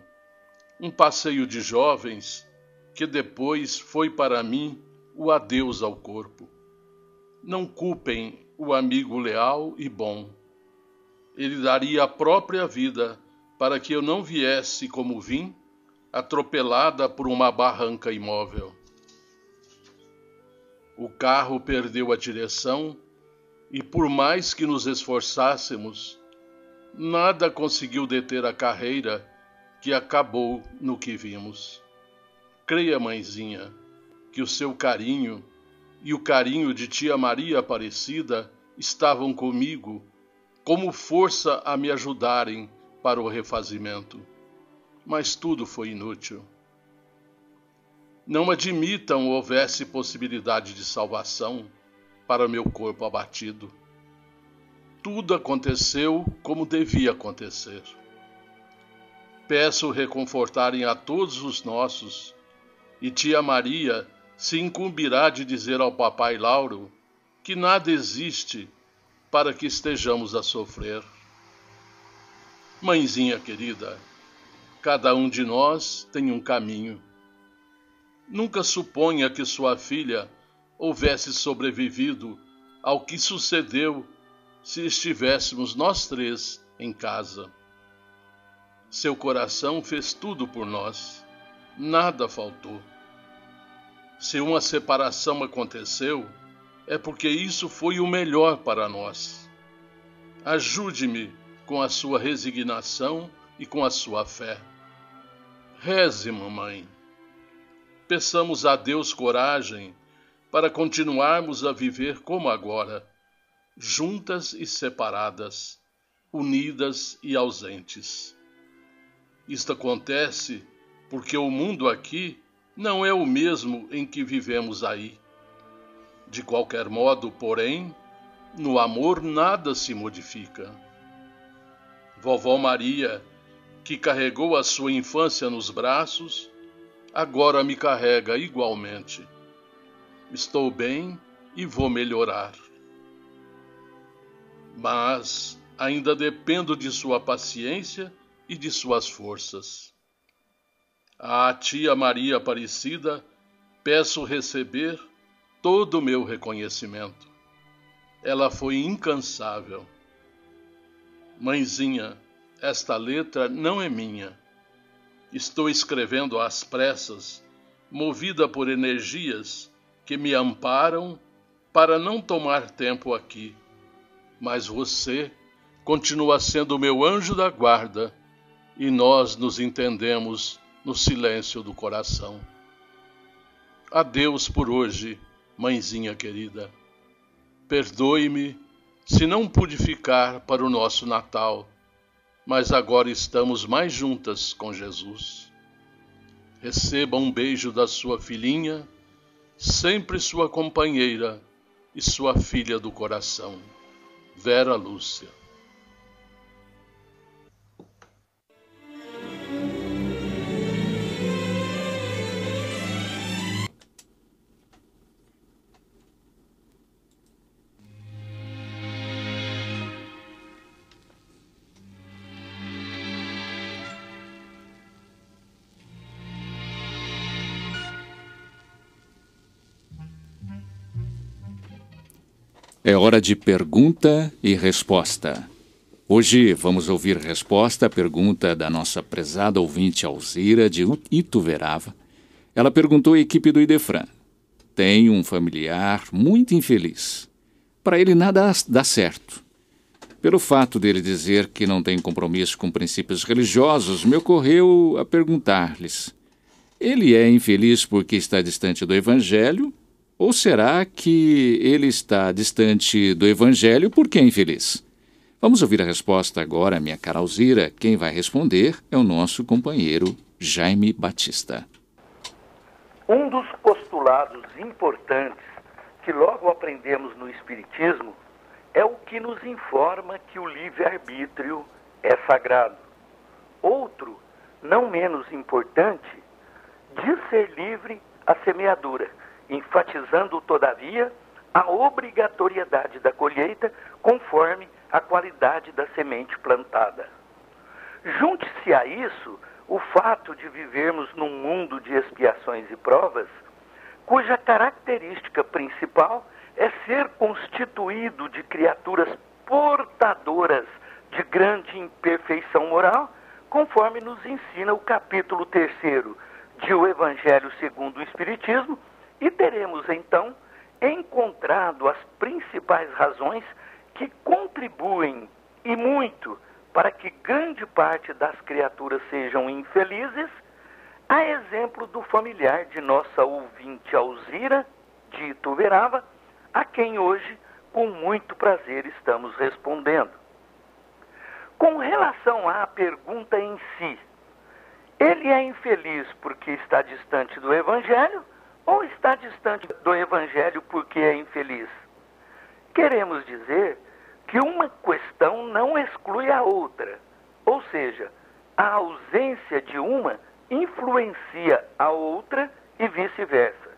Um passeio de jovens que depois foi para mim o adeus ao corpo. Não culpem o amigo leal e bom. Ele daria a própria vida para que eu não viesse como vim, atropelada por uma barranca imóvel. O carro perdeu a direção e, por mais que nos esforçássemos, nada conseguiu deter a carreira que acabou no que vimos. Creia, mãezinha, que o seu carinho e o carinho de tia Maria Aparecida estavam comigo como força a me ajudarem para o refazimento. Mas tudo foi inútil. Não admitam houvesse possibilidade de salvação para meu corpo abatido. tudo aconteceu como devia acontecer. Peço reconfortarem a todos os nossos, e tia Maria se incumbirá de dizer ao papai Lauro que nada existe para que estejamos a sofrer. Mãezinha querida, cada um de nós tem um caminho. Nunca suponha que sua filha houvesse sobrevivido ao que sucedeu se estivéssemos nós três em casa. Seu coração fez tudo por nós, nada faltou. Se uma separação aconteceu, é porque isso foi o melhor para nós. Ajude-me com a sua resignação e com a sua fé. Reze, mamãe. Peçamos a Deus coragem para continuarmos a viver como agora, juntas e separadas, unidas e ausentes. Isto acontece porque o mundo aqui não é o mesmo em que vivemos aí. De qualquer modo, porém, no amor nada se modifica. Vovó Maria, que carregou a sua infância nos braços, agora me carrega igualmente. Estou bem e vou melhorar. Mas ainda dependo de sua paciência e de suas forças. À tia Maria Aparecida, peço receber todo o meu reconhecimento. Ela foi incansável. Mãezinha, esta letra não é minha. Estou escrevendo às pressas, movida por energias que me amparam para não tomar tempo aqui. Mas você continua sendo meu anjo da guarda e nós nos entendemos no silêncio do coração. Adeus por hoje, mãezinha querida. Perdoe-me se não pude ficar para o nosso Natal, mas agora estamos mais juntas com Jesus. Receba um beijo da sua filhinha, sempre sua companheira e sua filha do coração, Vera Lúcia. É hora de pergunta e resposta. Hoje vamos ouvir resposta à pergunta da nossa prezada ouvinte Alzira, de Ituverava. Ela perguntou à equipe do Idefran. Tem um familiar muito infeliz. Para ele nada dá certo. Pelo fato dele dizer que não tem compromisso com princípios religiosos, me ocorreu a perguntar-lhes: ele é infeliz porque está distante do Evangelho? Ou será que ele está distante do Evangelho porque é infeliz? Vamos ouvir a resposta agora, minha cara Alzira. Quem vai responder é o nosso companheiro Jaime Batista. Um dos postulados importantes que logo aprendemos no Espiritismo é o que nos informa que o livre-arbítrio é sagrado. Outro, não menos importante, diz ser livre a semeadura, enfatizando, todavia, a obrigatoriedade da colheita conforme a qualidade da semente plantada. Junte-se a isso o fato de vivermos num mundo de expiações e provas, cuja característica principal é ser constituído de criaturas portadoras de grande imperfeição moral, conforme nos ensina o capítulo 3º de O Evangelho segundo o Espiritismo, e teremos, então, encontrado as principais razões que contribuem, e muito, para que grande parte das criaturas sejam infelizes, a exemplo do familiar de nossa ouvinte Alzira, de Ituverava, a quem hoje, com muito prazer, estamos respondendo. Com relação à pergunta em si, ele é infeliz porque está distante do Evangelho, ou está distante do Evangelho porque é infeliz? Queremos dizer que uma questão não exclui a outra, ou seja, a ausência de uma influencia a outra e vice-versa.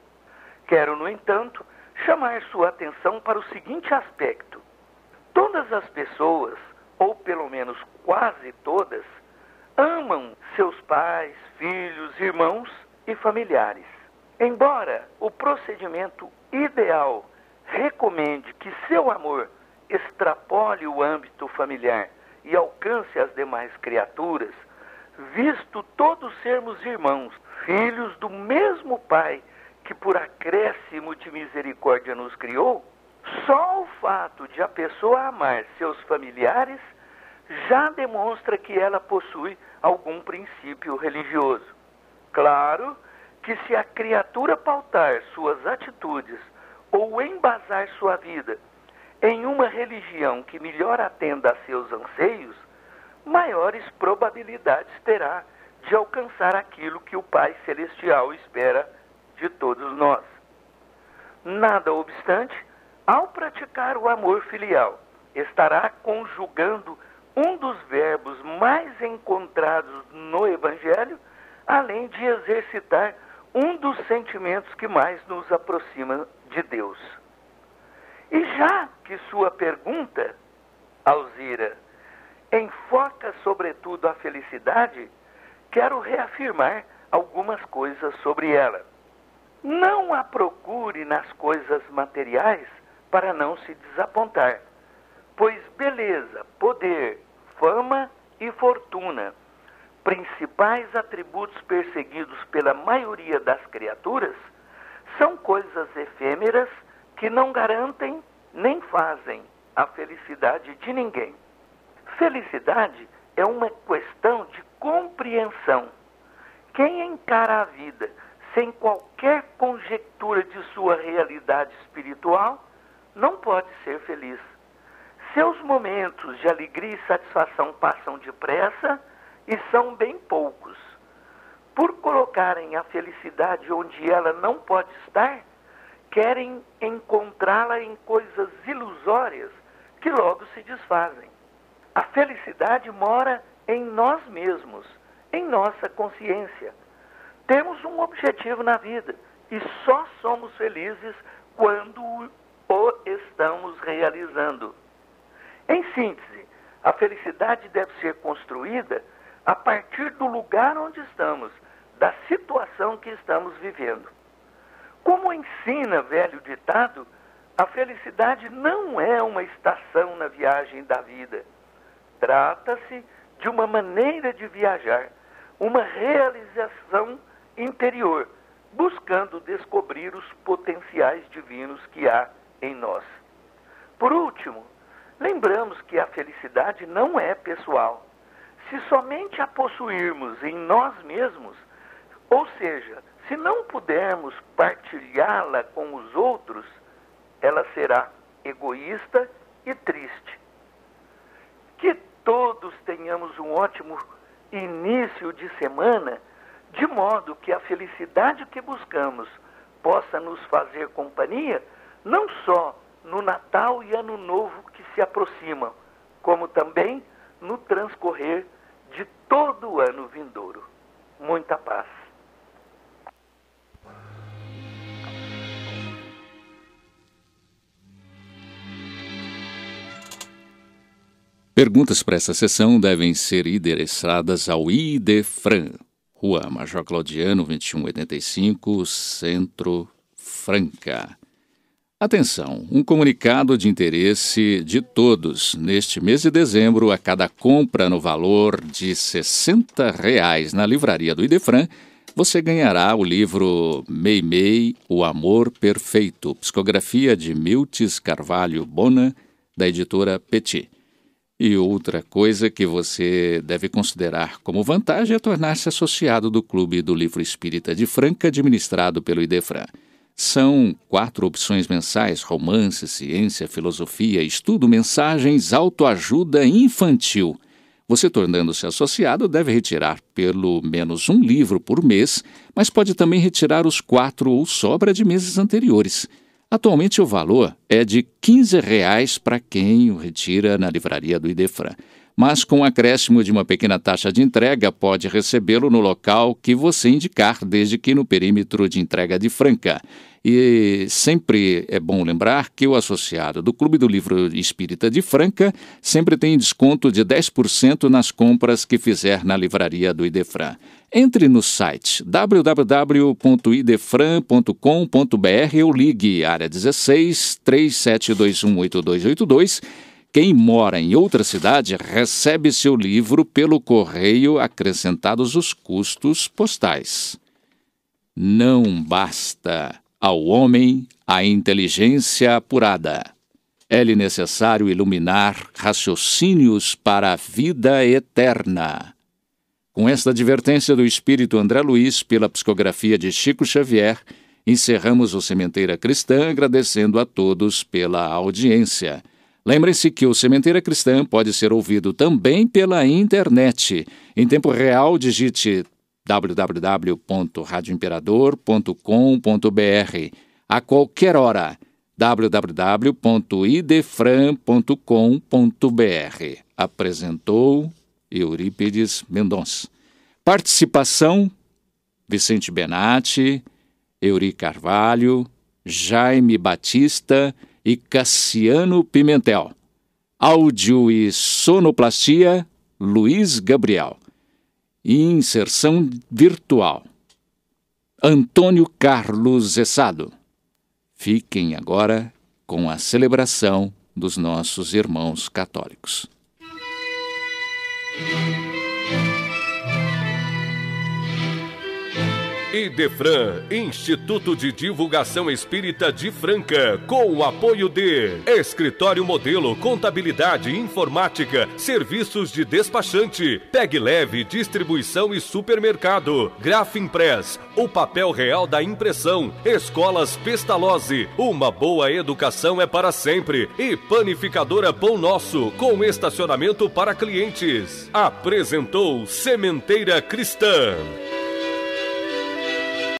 Quero, no entanto, chamar sua atenção para o seguinte aspecto. Todas as pessoas, ou pelo menos quase todas, amam seus pais, filhos, irmãos e familiares. Embora o procedimento ideal recomende que seu amor extrapole o âmbito familiar e alcance as demais criaturas, visto todos sermos irmãos, filhos do mesmo Pai que por acréscimo de misericórdia nos criou, só o fato de a pessoa amar seus familiares já demonstra que ela possui algum princípio religioso. Claro que se a criatura pautar suas atitudes ou embasar sua vida em uma religião que melhor atenda a seus anseios, maiores probabilidades terá de alcançar aquilo que o Pai Celestial espera de todos nós. Nada obstante, ao praticar o amor filial, estará conjugando um dos verbos mais encontrados no Evangelho, além de exercitar um dos sentimentos que mais nos aproxima de Deus. E já que sua pergunta, Alzira, enfoca sobretudo a felicidade, quero reafirmar algumas coisas sobre ela. Não a procure nas coisas materiais para não se desapontar, pois beleza, poder, fama e fortuna, principais atributos perseguidos pela maioria das criaturas, são coisas efêmeras que não garantem nem fazem a felicidade de ninguém. Felicidade é uma questão de compreensão. Quem encara a vida sem qualquer conjectura de sua realidade espiritual não pode ser feliz. Seus momentos de alegria e satisfação passam depressa e são bem poucos. Por colocarem a felicidade onde ela não pode estar, querem encontrá-la em coisas ilusórias que logo se desfazem. A felicidade mora em nós mesmos, em nossa consciência. Temos um objetivo na vida e só somos felizes quando o estamos realizando. Em síntese, a felicidade deve ser construída a partir do lugar onde estamos, da situação que estamos vivendo. Como ensina velho ditado, a felicidade não é uma estação na viagem da vida. Trata-se de uma maneira de viajar, uma realização interior, buscando descobrir os potenciais divinos que há em nós. Por último, lembramos que a felicidade não é pessoal. Se somente a possuirmos em nós mesmos, ou seja, se não pudermos partilhá-la com os outros, ela será egoísta e triste. Que todos tenhamos um ótimo início de semana, de modo que a felicidade que buscamos possa nos fazer companhia, não só no Natal e Ano Novo que se aproximam, como também no transcorrer de todo o ano vindouro. Muita paz. Perguntas para essa sessão devem ser endereçadas ao IDEFRAN, Rua Major Claudiano, 2185, Centro, Franca. Atenção, um comunicado de interesse de todos. Neste mês de dezembro, a cada compra no valor de R$ 60 na livraria do IDEFRAN, você ganhará o livro Meimei, O Amor Perfeito, psicografia de Miltis Carvalho Bona, da editora Petit. E outra coisa que você deve considerar como vantagem é tornar-se associado do Clube do Livro Espírita de Franca, administrado pelo IDEFRAN. São 4 opções mensais: romance, ciência, filosofia, estudo, mensagens, autoajuda infantil. Você, tornando-se associado, deve retirar pelo menos um livro por mês, mas pode também retirar os 4 ou sobra de meses anteriores. Atualmente o valor é de R$ 15 para quem o retira na livraria do Idefran. Mas com o acréscimo de uma pequena taxa de entrega, pode recebê-lo no local que você indicar, desde que no perímetro de entrega de Franca. E sempre é bom lembrar que o associado do Clube do Livro Espírita de Franca sempre tem desconto de 10% nas compras que fizer na livraria do Idefran. Entre no site www.idefran.com.br ou ligue área 16 3721 8282. Quem mora em outra cidade recebe seu livro pelo correio, acrescentados os custos postais. Não basta ao homem a inteligência apurada. É-lhe necessário iluminar raciocínios para a vida eterna. Com esta advertência do Espírito André Luiz, pela psicografia de Chico Xavier, encerramos o Sementeira Cristã, agradecendo a todos pela audiência. Lembrem-se que o Sementeira Cristã pode ser ouvido também pela internet. Em tempo real, digite www.radioimperador.com.br. A qualquer hora, www.idefran.com.br. Apresentou Eurípides Mendonça. Participação: Vicente Benatti, Euri Carvalho, Jaime Batista e Cassiano Pimentel. Áudio e sonoplastia, Luiz Gabriel. Inserção virtual, Antônio Carlos Zessado. Fiquem agora com a celebração dos nossos irmãos católicos. Idefran, Instituto de Divulgação Espírita de Franca, com o apoio de Escritório Modelo, Contabilidade, Informática, Serviços de Despachante, Peg Leve, Distribuição e Supermercado, Grafimpress, o papel real da impressão, Escolas Pestalozzi, uma boa educação é para sempre, e Panificadora Pão Nosso, com estacionamento para clientes. Apresentou Sementeira Cristã.